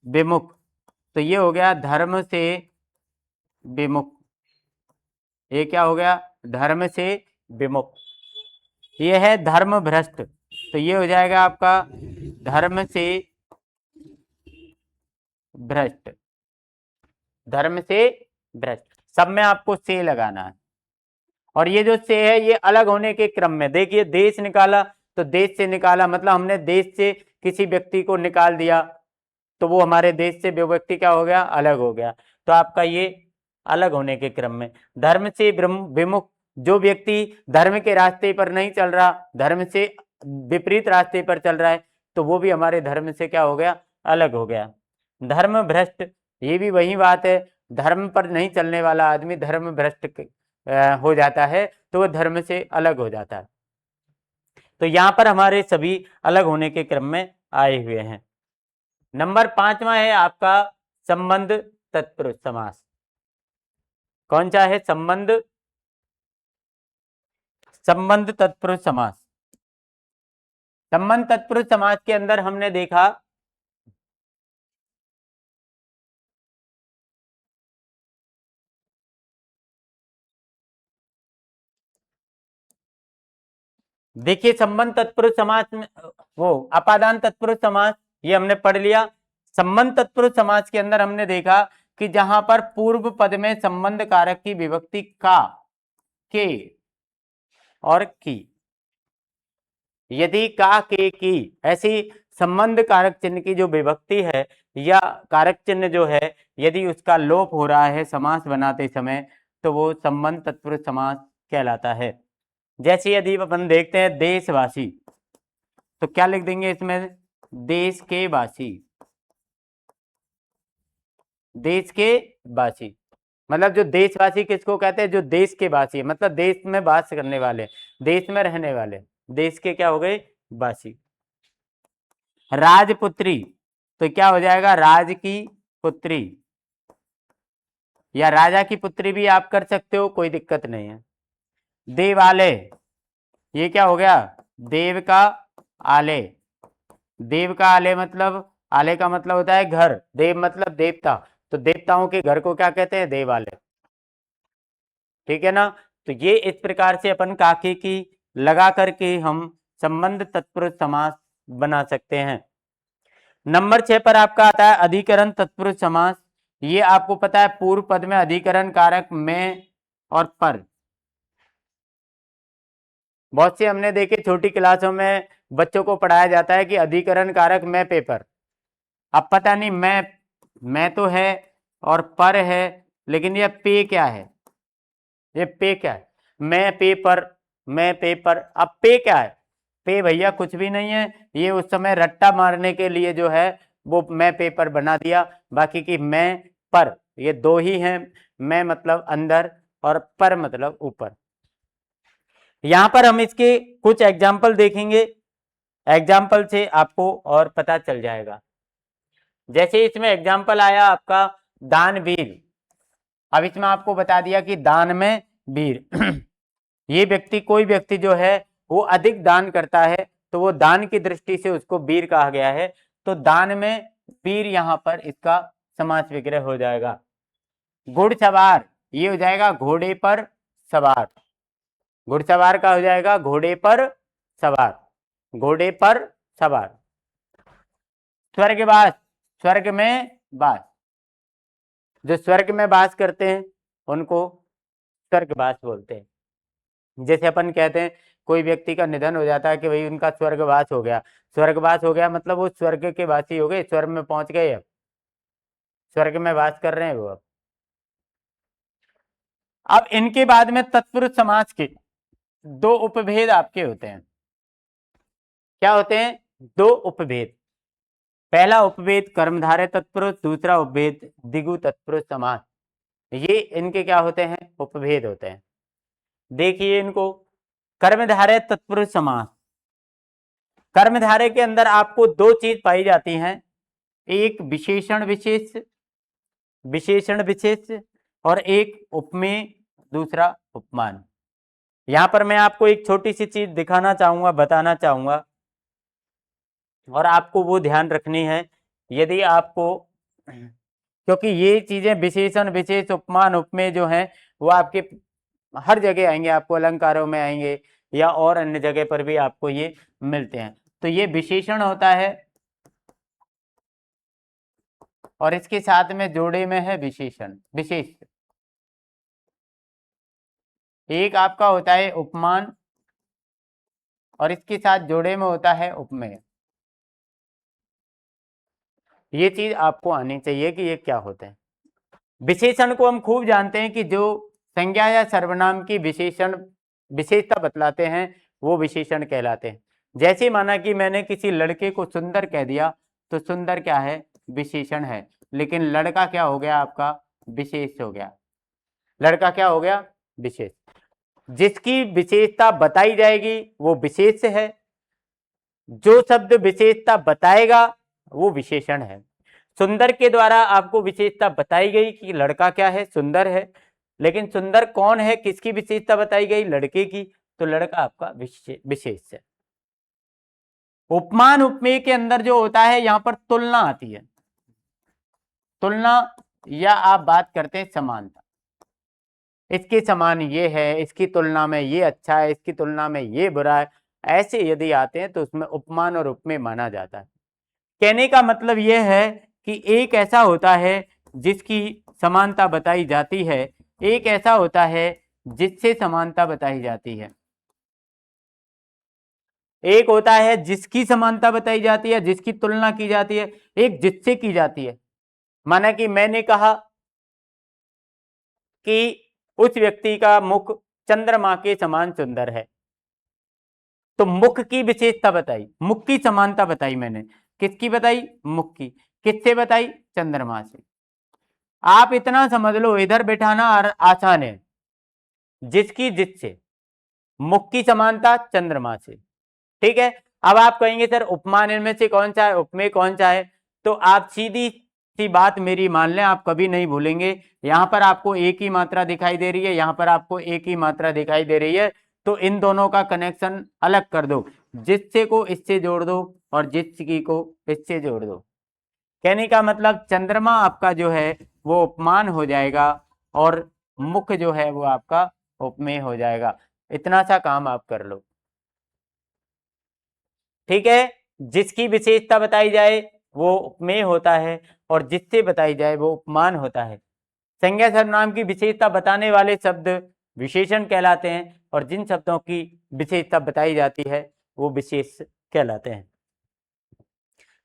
विमुख, तो ये हो गया धर्म से विमुख, ये क्या हो गया, धर्म से विमुख। ये है धर्म भ्रष्ट, तो ये हो जाएगा आपका धर्म से भ्रष्ट, धर्म से भ्रष्ट। सब में आपको से लगाना है। और ये जो से है ये अलग होने के क्रम में, देखिए देश निकाला, तो देश से निकाला मतलब हमने देश से किसी व्यक्ति को निकाल दिया, तो वो हमारे देश से वो व्यक्ति क्या हो गया, अलग हो गया। तो आपका ये अलग होने के क्रम में। धर्म से विमुख, जो व्यक्ति धर्म के रास्ते पर नहीं चल रहा, धर्म से विपरीत रास्ते पर चल रहा है, तो वो भी हमारे धर्म से क्या हो गया, अलग हो गया। धर्म भ्रष्ट, ये भी वही बात है, धर्म पर नहीं चलने वाला आदमी धर्म भ्रष्ट हो जाता है, तो वह धर्म से अलग हो जाता है। तो यहाँ पर हमारे सभी अलग होने के क्रम में आए हुए हैं। नंबर 5वां है आपका संबंध तत्पुरुष समास। कौन सा है, संबंध तत्पुरुष समास। संबंध तत्पुरुष समास के अंदर हमने देखा देखिए संबंध तत्पुरुष समास में वो अपादान तत्पुरुष समास ये हमने पढ़ लिया। संबंध तत्पुरुष समास के अंदर हमने देखा कि जहां पर पूर्व पद में संबंध कारक की विभक्ति का, के और की, यदि का, के, की ऐसी संबंध कारक चिन्ह की जो विभक्ति है या कारक चिन्ह जो है, यदि उसका लोप हो रहा है समास बनाते समय, तो वो संबंध तत्पुरुष समास कहलाता है। जैसे यदि अपन देखते हैं देशवासी, तो क्या लिख देंगे इसमें, देश के वासी, देश के वासी। मतलब जो देशवासी किसको कहते हैं, जो देश के वासी है, मतलब देश में वास करने वाले, देश में रहने वाले, देश के क्या हो गए, वासी। राजपुत्री, तो क्या हो जाएगा, राज की पुत्री, या राजा की पुत्री भी आप कर सकते हो, कोई दिक्कत नहीं है। देवालय, ये क्या हो गया, देव का आलय, देव का आलय मतलब, आलय का मतलब होता है घर, देव मतलब देवता, तो देवताओं के घर को क्या कहते हैं, देवालय। ठीक है ना। तो ये इस प्रकार से अपन काके की लगा करके हम संबंध तत्पुरुष समास बना सकते हैं। नंबर 6 पर आपका आता है अधिकरण तत्पुरुष समास। ये आपको पता है पूर्व पद में अधिकरण कारक में और पर। बहुत से हमने देखे छोटी क्लासों में बच्चों को पढ़ाया जाता है कि अधिकरण कारक में पेपर। अब पता नहीं मैं तो है और पर है, लेकिन ये पे क्या है, ये पे क्या है, मैं पेपर, मैं पेपर। अब पे क्या है, पे भैया कुछ भी नहीं है, ये उस समय रट्टा मारने के लिए जो है वो मैं पेपर बना दिया, बाकी की मैं पर, ये दो ही हैं। मैं मतलब अंदर और पर मतलब ऊपर। यहां पर हम इसके कुछ एग्जाम्पल देखेंगे, एग्जाम्पल से आपको और पता चल जाएगा। जैसे इसमें एग्जाम्पल आया आपका दानवीर। अब इसमें आपको बता दिया कि दान में वीर ये व्यक्ति, कोई व्यक्ति जो है वो अधिक दान करता है तो वो दान की दृष्टि से उसको वीर कहा गया है। तो दान में वीर यहां पर इसका समास विग्रह हो जाएगा। घुड़सवार, ये हो जाएगा घोड़े पर सवार। घुड़सवार का हो जाएगा घोड़े पर सवार, घोड़े पर सवार। स्वर्गवास, स्वर्ग में वास, जो स्वर्ग में वास करते हैं उनको स्वर्गवास बोलते हैं। जैसे अपन कहते हैं कोई व्यक्ति का निधन हो जाता है कि भाई उनका स्वर्गवास हो गया। स्वर्गवास हो गया मतलब वो स्वर्ग के वासी हो गए, स्वर्ग में पहुंच गए, अब स्वर्ग में वास कर रहे हैं वो। अब इनके बाद में तत्पुरुष समास के दो उपभेद आपके होते हैं। क्या होते हैं? दो उपभेद। पहला उपभेद कर्मधारय तत्पुरुष, दूसरा उपभेद दिगु तत्पुरुष समास। ये इनके क्या होते हैं? उपभेद होते हैं। देखिए इनको, कर्मधारय तत्पुरुष समास। कर्मधारय के अंदर आपको दो चीज पाई जाती हैं, एक विशेषण विशेष, विशेषण विशेष, और एक उपमेय, दूसरा उपमान। यहां पर मैं आपको एक छोटी सी चीज दिखाना चाहूंगा, बताना चाहूंगा, और आपको वो ध्यान रखनी है। यदि आपको, क्योंकि ये चीजें विशेषण विशेष उपमान उपमेय जो हैं वो आपके हर जगह आएंगे, आपको अलंकारों में आएंगे या और अन्य जगह पर भी आपको ये मिलते हैं। तो ये विशेषण होता है और इसके साथ में जोड़े में है विशेषण विशेष। एक आपका होता है उपमान और इसके साथ जोड़े में होता है उपमेय। ये चीज आपको आनी चाहिए कि ये क्या होते हैं। विशेषण को हम खूब जानते हैं कि जो संज्ञा या सर्वनाम की विशेषण विशेषता बतलाते हैं वो विशेषण कहलाते हैं। जैसे माना कि मैंने किसी लड़के को सुंदर कह दिया तो सुंदर क्या है? विशेषण है, लेकिन लड़का क्या हो गया? आपका विशेष हो गया। लड़का क्या हो गया? विशेष। जिसकी विशेषता बताई जाएगी वो विशेष है, जो शब्द विशेषता बताएगा वो विशेषण है। सुंदर के द्वारा आपको विशेषता बताई गई कि लड़का क्या है? सुंदर है, लेकिन सुंदर कौन है? किसकी विशेषता बताई गई? लड़के की, तो लड़का आपका विशेष है। उपमान उपमेय के अंदर जो होता है यहां पर तुलना आती है, तुलना, या आप बात करते हैं समानता। इसके समान ये है, इसकी तुलना में ये अच्छा है, इसकी तुलना में ये बुरा है, ऐसे यदि आते हैं तो उसमें उपमान और उपमेय माना जाता है। कहने का मतलब यह है कि एक ऐसा होता है जिसकी समानता बताई जाती है, एक ऐसा होता है जिससे समानता बताई जाती है। एक होता है जिसकी समानता बताई जाती है, जिसकी तुलना की जाती है, एक जिससे की जाती है। माना कि मैंने कहा कि उस व्यक्ति का मुख चंद्रमा के समान सुंदर है, तो मुख की विशेषता बताई, मुख की समानता बताई मैंने। किसकी बताई? मुख की। किससे बताई? चंद्रमा से। आप इतना समझ लो, इधर बैठाना आसान है, जिसकी जिससे, मुख की समानता चंद्रमा से। ठीक है। अब आप कहेंगे सर उपमान इनमें से कौन सा है, उपमेय कौन सा है? तो आप सीधी सी बात मेरी मान लें, आप कभी नहीं भूलेंगे। यहां पर आपको एक ही मात्रा दिखाई दे रही है, यहां पर आपको एक ही मात्रा दिखाई दे रही है, तो इन दोनों का कनेक्शन अलग कर दो, जिससे को इससे जोड़ दो और जिसकी को इससे जोड़ दो। कहने का मतलब चंद्रमा आपका जो है वो उपमान हो जाएगा और मुख जो है वो आपका उपमेय हो जाएगा। इतना सा काम आप कर लो। ठीक है। जिसकी विशेषता बताई जाए वो उपमेय होता है और जिससे बताई जाए वो उपमान होता है। संज्ञा सर्वनाम की विशेषता बताने वाले शब्द विशेषण कहलाते हैं और जिन शब्दों की विशेषता बताई जाती है वो विशेष कहलाते हैं।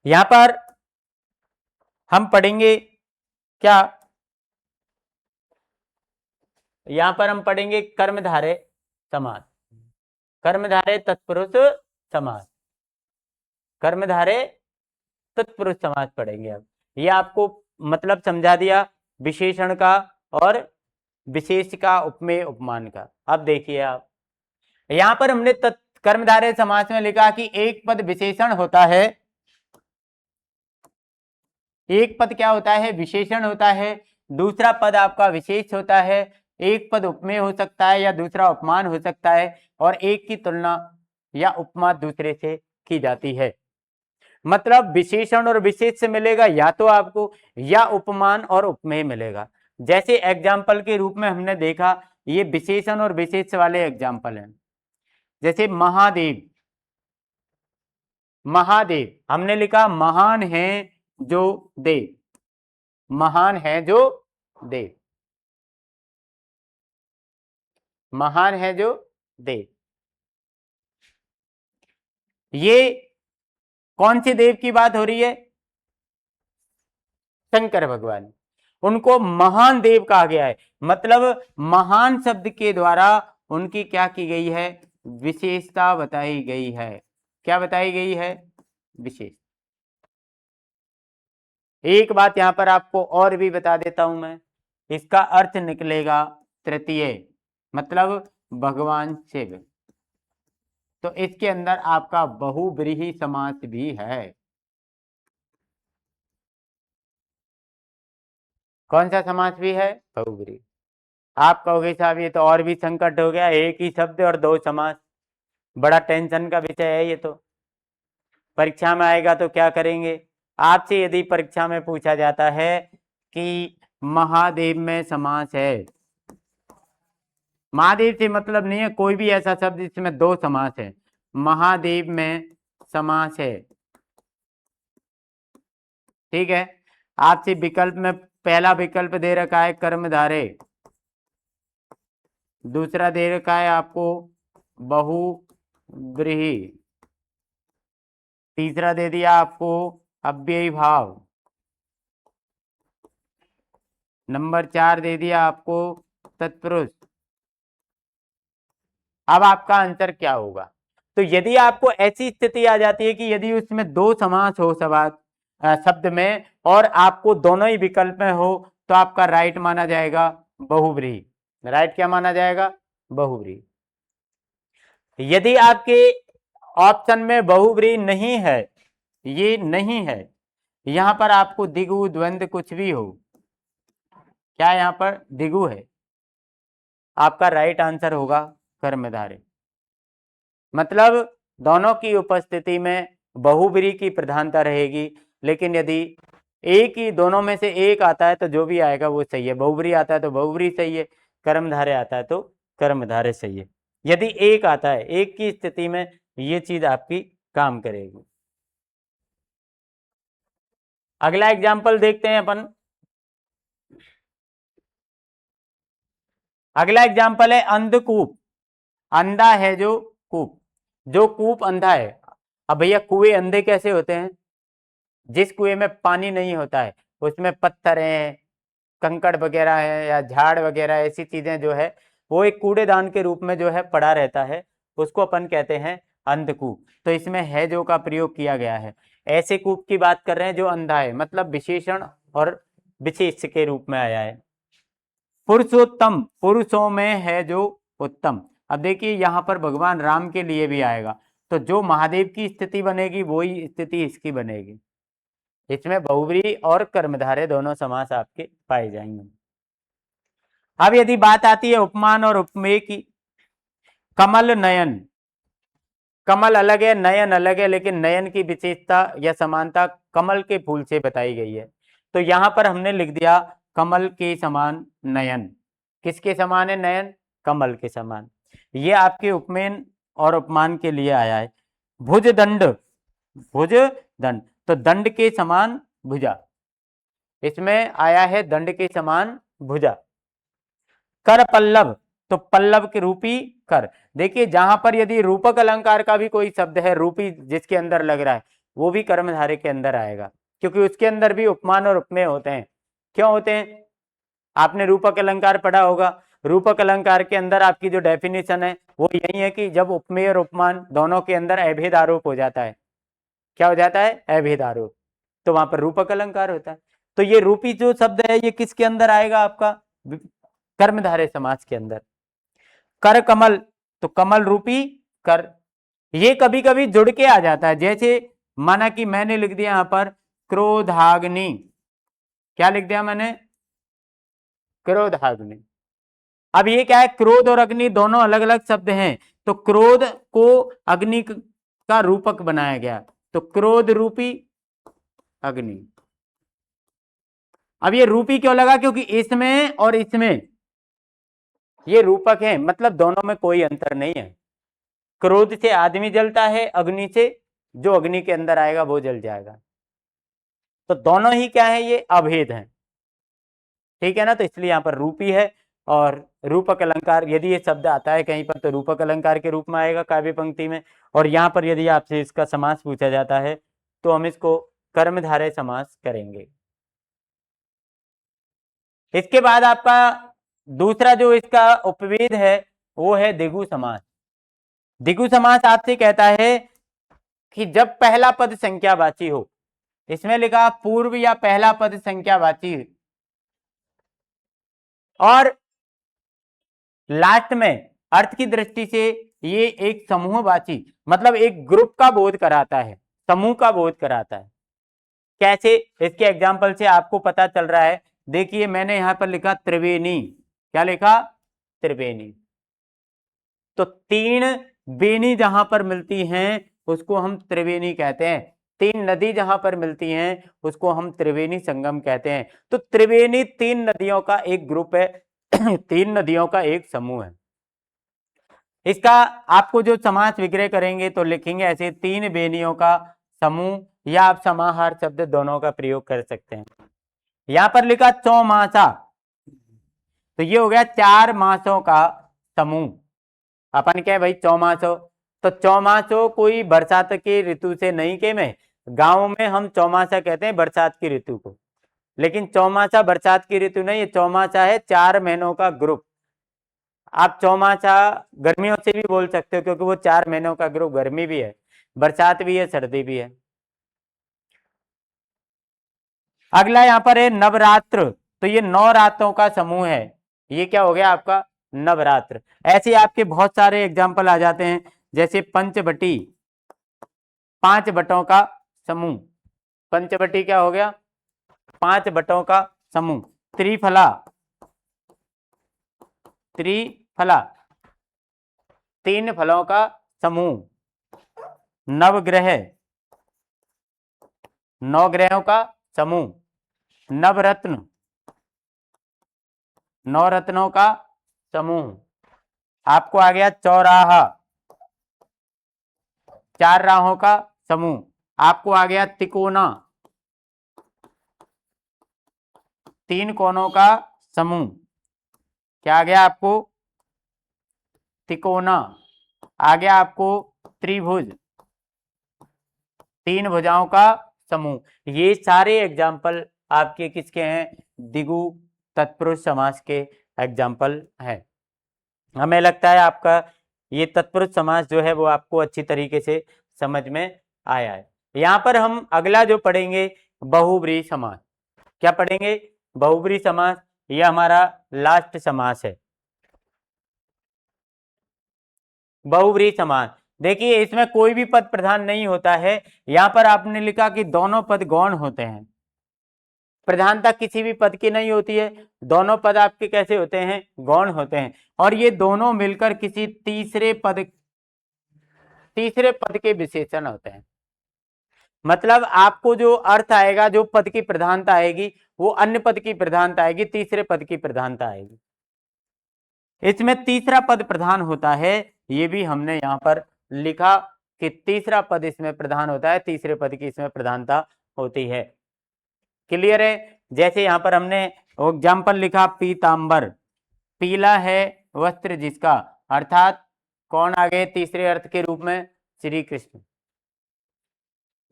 यहां पर हम पढ़ेंगे क्या? यहां पर हम पढ़ेंगे कर्मधारय समास, कर्मधारय तत्पुरुष समास, कर्मधारय तत्पुरुष समास पढ़ेंगे। अब ये आपको मतलब समझा दिया विशेषण का और विशेष का, उपमेय उपमान का। अब देखिए आप यहां पर हमने कर्मधारय समास में लिखा कि एक पद विशेषण होता है, एक पद क्या होता है, विशेषण होता है, दूसरा पद आपका विशेष होता है, एक पद उपमेय हो सकता है या दूसरा उपमान हो सकता है, और एक की तुलना या उपमा दूसरे से की जाती है। मतलब विशेषण और विशेष से मिलेगा या तो आपको, या उपमान और उपमेय मिलेगा। जैसे एग्जाम्पल के रूप में हमने देखा, ये विशेषण और विशेष वाले एग्जाम्पल हैं। जैसे महादेव, महादेव हमने लिखा महान है जो देव, महान है जो देव, महान है जो देव। ये कौन से देव की बात हो रही है, शंकर भगवान, उनको महान देव कहा गया है। मतलब महान शब्द के द्वारा उनकी क्या की गई है, विशेषता बताई गई है। क्या बताई गई है, विशेष। एक बात यहां पर आपको और भी बता देता हूं मैं, इसका अर्थ निकलेगा तृतीय, मतलब भगवान शिव। तो इसके अंदर आपका बहुव्रीहि समास भी है। कौन सा समास भी है, बहुव्रीहि। आप कहोगे साहब ये तो और भी संकट हो गया, एक ही शब्द और दो समास, बड़ा टेंशन का विषय है ये तो, परीक्षा में आएगा तो क्या करेंगे। आपसे यदि परीक्षा में पूछा जाता है कि महादेव में समास है, महादेव से मतलब नहीं है कोई भी ऐसा शब्द जिसमें दो समास है, महादेव में समास है, ठीक है। आपसे विकल्प में पहला विकल्प दे रखा है कर्मधारय, दूसरा दे रखा है आपको बहुव्रीहि, तीसरा दे दिया आपको अव्ययी भाव, नंबर 4 दे दिया आपको तत्पुरुष। अब आपका आंसर क्या होगा। तो यदि आपको ऐसी स्थिति आ जाती है कि यदि उसमें दो समास हो शब्द में और आपको दोनों ही विकल्प में हो, तो आपका राइट माना जाएगा बहुव्रीहि। राइट क्या माना जाएगा, बहुव्रीहि। यदि आपके ऑप्शन में बहुव्रीहि नहीं है, ये नहीं है, यहां पर आपको दिगु द्वंद्व कुछ भी हो, क्या यहां पर दिगु है, आपका राइट आंसर होगा कर्मधारय। मतलब दोनों की उपस्थिति में बहुव्रीहि की प्रधानता रहेगी, लेकिन यदि एक ही दोनों में से एक आता है तो जो भी आएगा वो सही है, बहुव्रीहि आता है तो बहुव्रीहि सही है, कर्मधारय आता है तो कर्मधारय सही है। यदि एक आता है, एक की स्थिति में ये चीज आपकी काम करेगी। अगला एग्जाम्पल देखते हैं अपन। अगला एग्जाम्पल है अंधकूप, अंधा है जो कूप, जो कूप अंधा है। अब भैया कुएं अंधे कैसे होते हैं, जिस कुएं में पानी नहीं होता है उसमें पत्थर हैं, कंकड़ वगैरह है या झाड़ वगैरह ऐसी चीजें जो है वो एक कूड़ेदान के रूप में जो है पड़ा रहता है, उसको अपन कहते हैं अंधकूप। तो इसमें है जो का प्रयोग किया गया है। ऐसे कूप की बात कर रहे हैं जो अंधा है, मतलब विशेषण और विशेष के रूप में आया है। पुरुषोत्तम, पुरुषों में है जो उत्तम। अब देखिए यहाँ पर भगवान राम के लिए भी आएगा, तो जो महादेव की स्थिति बनेगी वही स्थिति इसकी बनेगी। इसमें बहुव्रीहि और कर्मधारय दोनों समास आपके पाए जाएंगे। अब यदि बात आती है उपमान और उपमेय की, कमल नयन, कमल अलग है नयन अलग है, लेकिन नयन की विशेषता या समानता कमल के फूल से बताई गई है। तो यहां पर हमने लिख दिया कमल के समान नयन। किसके समान है नयन, कमल के समान। ये आपके उपमेय और उपमान के लिए आया है। भुज दंड, भुज दंड, तो दंड के समान भुजा, इसमें आया है दंड के समान भुजा। कर पल्लव, तो पल्लव के रूपी कर। देखिए जहां पर यदि रूपक अलंकार का भी कोई शब्द है रूपी जिसके अंदर लग रहा है, वो भी कर्मधारय के अंदर आएगा, क्योंकि उसके अंदर भी उपमान और उपमेय होते हैं। क्यों होते हैं, आपने रूपक अलंकार पढ़ा होगा। रूपक अलंकार के अंदर आपकी जो डेफिनेशन है वो यही है कि जब उपमेय और उपमान दोनों के अंदर अभेद आरोप हो जाता है। क्या हो जाता है, अभेद आरोप। तो वहां पर रूपक अलंकार होता है। तो ये रूपी जो शब्द है ये किसके अंदर आएगा? आपका कर्मधारय समास के अंदर। कर कमल, तो कमल रूपी कर, ये कभी कभी जुड़ के आ जाता है। जैसे माना कि मैंने लिख दिया यहां पर क्रोधाग्नि, क्या लिख दिया मैंने? क्रोधाग्नि। अब ये क्या है, क्रोध और अग्नि दोनों अलग अलग शब्द हैं, तो क्रोध को अग्नि का रूपक बनाया गया, तो क्रोध रूपी अग्नि। अब ये रूपी क्यों लगा? क्योंकि इसमें और इसमें ये रूपक है, मतलब दोनों में कोई अंतर नहीं है। क्रोध से आदमी जलता है, अग्नि से जो अग्नि के अंदर आएगा वो जल जाएगा। तो दोनों ही क्या है? ये अभेद हैं, ठीक है ना। तो इसलिए यहां पर रूपी है। और रूपक अलंकार, यदि ये शब्द आता है कहीं पर तो रूपक अलंकार के रूप में आएगा काव्य पंक्ति में। और यहाँ पर यदि आपसे इसका समास पूछा जाता है तो हम इसको कर्मधारय समास करेंगे। इसके बाद आपका दूसरा जो इसका उपवेद है वो है दिगु समास। दिगु समास आपसे कहता है कि जब पहला पद संख्यावाची हो, इसमें लिखा पूर्व या पहला पद संख्यावाची, और लास्ट में अर्थ की दृष्टि से ये एक समूहवाची, मतलब एक ग्रुप का बोध कराता है, समूह का बोध कराता है। कैसे? इसके एग्जाम्पल से आपको पता चल रहा है। देखिए मैंने यहां पर लिखा त्रिवेणी, क्या लिखा? त्रिवेणी। तो तीन बेनी जहां पर मिलती हैं उसको हम त्रिवेणी कहते हैं। तीन नदी जहां पर मिलती हैं उसको हम त्रिवेणी संगम कहते हैं। तो त्रिवेणी तीन नदियों का एक ग्रुप है, तीन नदियों का एक समूह है। इसका आपको जो समास विग्रह करेंगे तो लिखेंगे ऐसे, तीन बेनियों का समूह, या आप समाहार शब्द दोनों का प्रयोग कर सकते हैं। यहां पर लिखा चौमासा, तो ये हो गया चार मासों का समूह। अपन क्या है भाई? चौमासो। तो चौमासो कोई बरसात की ऋतु से नहीं के में, गांव में हम चौमासा कहते हैं बरसात की ऋतु को, लेकिन चौमासा बरसात की ऋतु नहीं, ये चौमासा है 4 महीनों का ग्रुप। आप चौमासा गर्मियों से भी बोल सकते हो क्योंकि वो 4 महीनों का ग्रुप, गर्मी भी है, बरसात भी है, सर्दी भी है। अगला यहां पर है नवरात्र, तो ये 9 रातों का समूह है। ये क्या हो गया आपका? नवरात्र। ऐसे आपके बहुत सारे एग्जाम्पल आ जाते हैं, जैसे पंचवटी, 5 बटों का समूह। पंचवटी क्या हो गया? 5 बटों का समूह। त्रिफला, त्रिफला 3 फलों का समूह। नवग्रह, 9 ग्रहों का समूह। नवरत्न, 9 रत्नों का समूह। आपको आ गया चौराहा, 4 राहों का समूह। आपको आ गया तिकोना, 3 कोनों का समूह। क्या आ गया आपको? तिकोना। आ गया आपको त्रिभुज, 3 भुजाओं का समूह। ये सारे एग्जाम्पल आपके किसके हैं? दिगु तत्पुरुष समास के एग्जाम्पल है। हमें लगता है आपका ये तत्पुरुष समास जो है वो आपको अच्छी तरीके से समझ में आया है। यहाँ पर हम अगला जो पढ़ेंगे बहुब्रीहि समास। क्या पढ़ेंगे? बहुब्रीहि समास। ये हमारा लास्ट समास है, बहुब्रीहि समास। देखिए इसमें कोई भी पद प्रधान नहीं होता है। यहाँ पर आपने लिखा कि दोनों पद गौण होते हैं, प्रधानता किसी भी पद की नहीं होती है। दोनों पद आपके कैसे होते हैं? गौण होते हैं। और ये दोनों मिलकर किसी तीसरे पद के विशेषण होते हैं। मतलब आपको जो अर्थ आएगा, जो पद की प्रधानता आएगी, वो अन्य पद की प्रधानता आएगी, तीसरे पद की प्रधानता आएगी। इसमें तीसरा पद प्रधान होता है, ये भी हमने यहाँ पर लिखा कि तीसरा पद इसमें प्रधान होता है, तीसरे पद की इसमें प्रधानता होती है। क्लियर है? जैसे यहाँ पर हमने एग्जाम्पल लिखा पीतांबर, पीला है वस्त्र जिसका, अर्थात कौन आ गए तीसरे अर्थ के रूप में? श्री कृष्ण।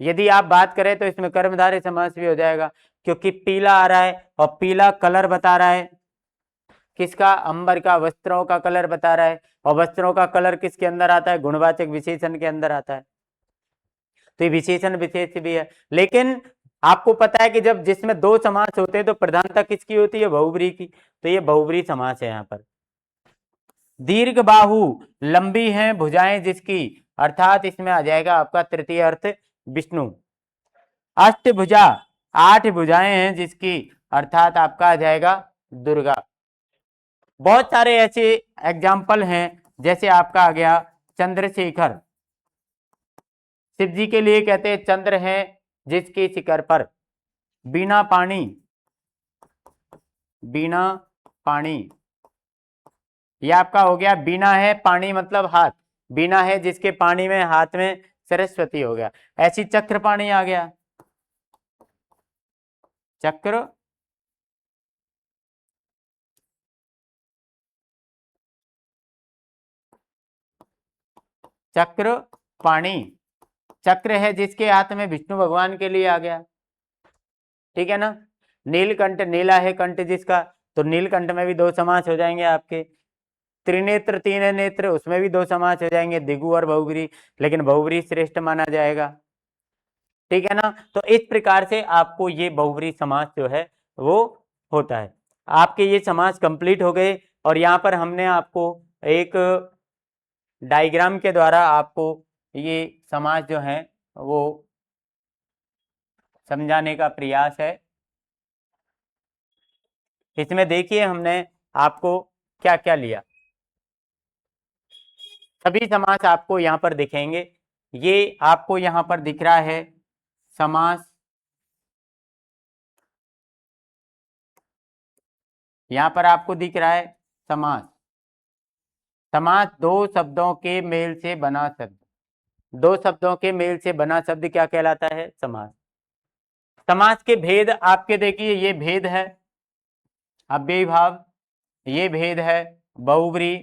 यदि आप बात करें तो इसमें कर्मधारय समास भी हो जाएगा, क्योंकि पीला आ रहा है और पीला कलर बता रहा है किसका? अंबर का, वस्त्रों का कलर बता रहा है। और वस्त्रों का कलर किसके अंदर आता है? गुणवाचक विशेषण के अंदर आता है। तो ये विशेषण विशेष भी है। लेकिन आपको पता है कि जब जिसमें दो समास होते हैं तो प्रधानता किसकी होती है? बहुब्री की। तो ये बहुब्री समास है यहाँ पर। दीर्घ बाहु, लंबी हैं भुजाएं जिसकी, अर्थात इसमें आ जाएगा आपका तृतीय अर्थ विष्णु। अष्टभुजा, 8 भुजाएं हैं जिसकी, अर्थात आपका आ जाएगा दुर्गा। बहुत सारे ऐसे एग्जाम्पल हैं, जैसे आपका आ गया चंद्रशेखर, शिव जी के लिए कहते हैं चंद्र है जिसके शिखर पर। बीना पानी, बीना पानी, ये आपका हो गया बीना है, पानी मतलब हाथ, बीना है जिसके पानी में हाथ में सरस्वती हो गया। ऐसी चक्र पाणी आ गया, चक्र चक्र पाणी, चक्र है जिसके हाथ में विष्णु भगवान के लिए आ गया, ठीक है ना। नीलकंठ, नीला है कंठ जिसका, तो नीलकंठ में भी दो समास हो जाएंगे आपके। त्रिनेत्र, तीन नेत्र, उसमें भी दो समास हो जाएंगे, दिगु और बहुब्री, लेकिन बहुब्री श्रेष्ठ माना जाएगा, ठीक है ना। तो इस प्रकार से आपको ये बहुब्री समास जो है वो होता है। आपके ये समास कंप्लीट हो गए, और यहाँ पर हमने आपको एक डायग्राम के द्वारा आपको ये समास जो है वो समझाने का प्रयास है। इसमें देखिए हमने आपको क्या क्या लिया, सभी समास आपको यहाँ पर दिखेंगे। ये आपको यहाँ पर दिख रहा है समास, यहाँ पर आपको दिख रहा है समास। समास दो शब्दों के मेल से बना शब्द, दो शब्दों के मेल से बना शब्द क्या कहलाता है? समास। समास के भेद आपके देखिए, ये भेद है अव्ययी भाव, ये भेद है बहुब्री,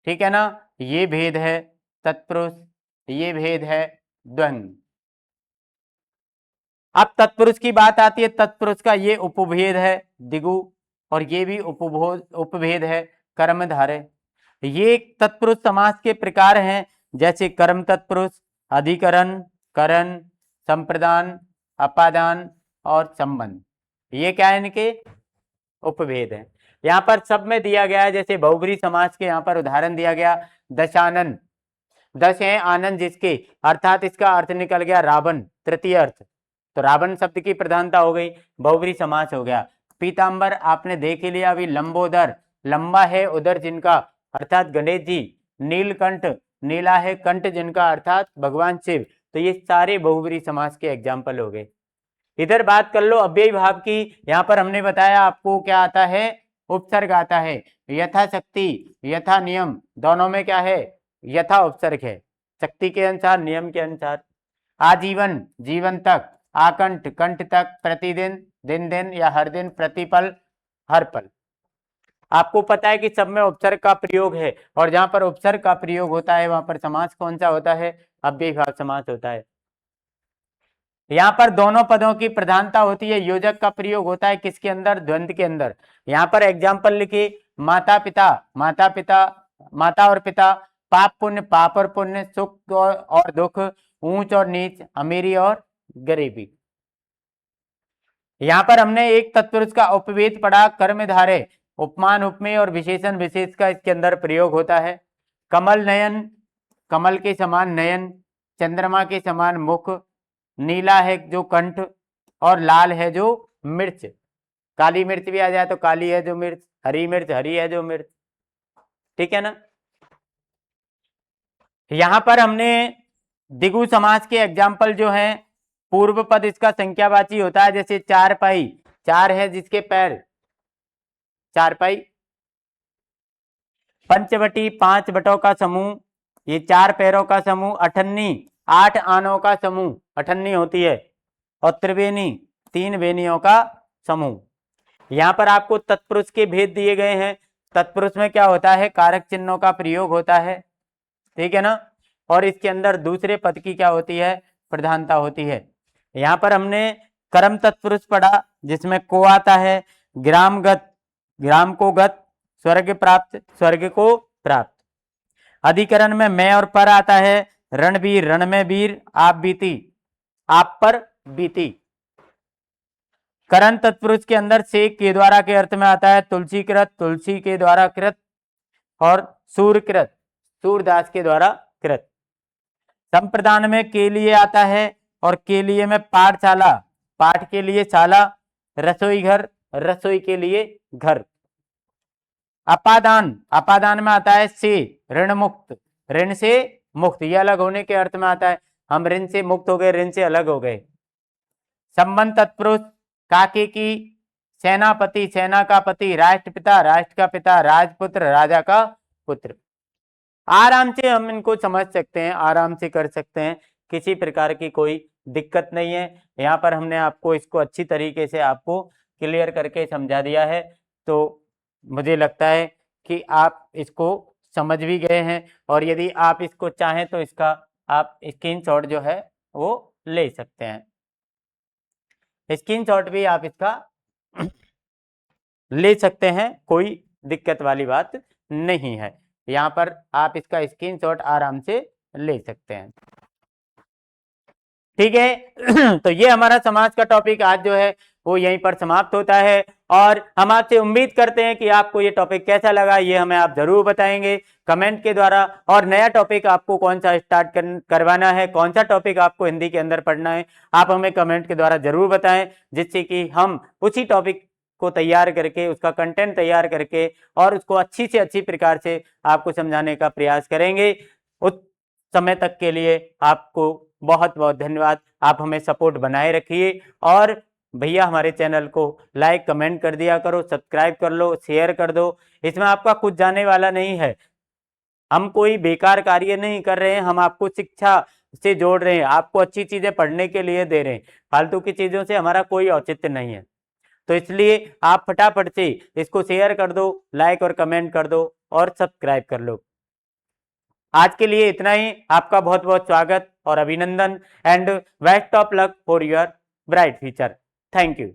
ठीक है ना, ये भेद है तत्पुरुष, ये भेद है द्वंद्व। अब तत्पुरुष की बात आती है, तत्पुरुष का ये उपभेद है दिगु, और ये भी उपभेद है कर्मधारय। ये तत्पुरुष समास के प्रकार हैं, जैसे कर्म तत्पुरुष, अधिकरण, करण, संप्रदान, अपादान और संबंध। ये क्या है? इनके उपभेद है। यहाँ पर सब में दिया गया है, जैसे बहुब्री समास के यहाँ पर उदाहरण दिया गया, दशानन, दश है आनंद जिसके, अर्थात इसका अर्थ निकल गया रावण, तृतीय अर्थ, तो रावण शब्द की प्रधानता हो गई, बहुब्री समास हो गया। पीतांबर आपने देख ही लिया अभी, लंबोदर, लंबा है उदर जिनका, अर्थात गणेश जी। नीलकंठ, नीला है कंठ जिनका, अर्थात भगवान शिव। तो ये सारे बहुब्री समास के एग्जाम्पल हो गए। इधर बात कर लो अव्ययी भाव की। यहाँ पर हमने बताया आपको क्या आता है? उपसर्ग आता है। यथाशक्ति, यथा नियम, दोनों में क्या है? यथा उपसर्ग है, शक्ति के अनुसार, नियम के अनुसार। आजीवन, जीवन तक। आकंठ, कंठ तक। प्रतिदिन, दिन दिन या हर दिन। प्रतिपल, हर पल। आपको पता है कि सब में उपसर्ग का प्रयोग है, और जहां पर उपसर्ग का प्रयोग होता है वहां पर समास कौन सा होता है? अव्ययी भाव समास होता है। यहाँ पर दोनों पदों की प्रधानता होती है, योजक का प्रयोग होता है किसके अंदर? द्वंद्व के अंदर। यहाँ पर एग्जाम्पल लिखिए, माता पिता, माता पिता, माता और पिता, पाप पुण्य, पाप और पुण्य, सुख और दुख, ऊंच और नीच, अमीरी और गरीबी। यहाँ पर हमने एक तत्पुरुष का उपवेद पढ़ा, कर्मधारय, उपमान उपमेय और विशेषण विशेष का इसके अंदर प्रयोग होता है। कमल नयन, कमल के समान नयन, चंद्रमा के समान मुख, नीला है जो कंठ, और लाल है जो मिर्च। काली मिर्च भी आ जाए तो काली है जो मिर्च, हरी मिर्च हरी है जो मिर्च, ठीक है ना। यहां पर हमने दिगु समास के एग्जाम्पल जो हैं, पूर्व पद इसका संख्यावाची होता है, जैसे चारपाई, चार है जिसके पैर, चारपाई। पंचवटी, 5 बटों का समूह, ये 4 पैरों का समूह। अठन्नी, 8 आनों का समूह, अठन्नी होती है। और त्रिवेणी, 3 वेनियों का समूह। यहाँ पर आपको तत्पुरुष के भेद दिए गए हैं। तत्पुरुष में क्या होता है? कारक चिन्हों का प्रयोग होता है, ठीक है ना। और इसके अंदर दूसरे पद की क्या होती है? प्रधानता होती है। यहाँ पर हमने कर्म तत्पुरुष पढ़ा, जिसमें को आता है, ग्रामगत, ग्राम को गत, स्वर्ग प्राप्त, स्वर्ग को प्राप्त। अधिकरण में मैं और पर आता है, रणवीर, रण में वीर, आप बीती, आप पर बीती। करण तत्पुरुष के अंदर से के द्वारा के अर्थ में आता है तुलसीकृत, तुलसी के द्वारा कृत, और सूर्यकृत, सूरदास के द्वारा कृत। संप्रदान में के लिए आता है, और के लिए में पाठशाला, पाठ के लिए शाला, रसोई घर, रसोई के लिए घर। अपादान, अपादान में आता है से, ऋण मुक्त, ऋण से मुक्त, ये अलग होने के अर्थ में आता है, हम ऋण से मुक्त हो गए, ऋण से अलग हो गए। संबंध तत्पुरुष, काके की, सेनापति, सेना का पति, राष्ट्रपिता, राष्ट्र का पिता, राजपुत्र, राजा का पुत्र। आराम से हम इनको समझ सकते हैं, आराम से कर सकते हैं, किसी प्रकार की कोई दिक्कत नहीं है। यहाँ पर हमने आपको इसको अच्छी तरीके से आपको क्लियर करके समझा दिया है, तो मुझे लगता है कि आप इसको समझ भी गए हैं, और यदि आप इसको चाहें तो इसका आप स्क्रीनशॉट जो है वो ले सकते हैं, स्क्रीनशॉट भी आप इसका ले सकते हैं, कोई दिक्कत वाली बात नहीं है। यहाँ पर आप इसका स्क्रीनशॉट आराम से ले सकते हैं, ठीक है। तो ये हमारा समाज का टॉपिक आज जो है वो यहीं पर समाप्त होता है, और हम आपसे उम्मीद करते हैं कि आपको ये टॉपिक कैसा लगा, ये हमें आप जरूर बताएंगे कमेंट के द्वारा। और नया टॉपिक आपको कौन सा स्टार्ट करवाना है, कौन सा टॉपिक आपको हिंदी के अंदर पढ़ना है, आप हमें कमेंट के द्वारा जरूर बताएं, जिससे कि हम उसी टॉपिक को तैयार करके, उसका कंटेंट तैयार करके, और उसको अच्छी से अच्छी प्रकार से आपको समझाने का प्रयास करेंगे। उस समय तक के लिए आपको बहुत बहुत धन्यवाद। आप हमें सपोर्ट बनाए रखिए, और भैया हमारे चैनल को लाइक कमेंट कर दिया करो, सब्सक्राइब कर लो, शेयर कर दो। इसमें आपका कुछ जाने वाला नहीं है, हम कोई बेकार कार्य नहीं कर रहे हैं, हम आपको शिक्षा से जोड़ रहे हैं, आपको अच्छी चीजें पढ़ने के लिए दे रहे हैं, फालतू की चीजों से हमारा कोई औचित्य नहीं है। तो इसलिए आप फटाफट से इसको शेयर कर दो, लाइक और कमेंट कर दो, और सब्सक्राइब कर लो। आज के लिए इतना ही, आपका बहुत बहुत स्वागत और अभिनंदन, and best of luck for your bright future. Thank you.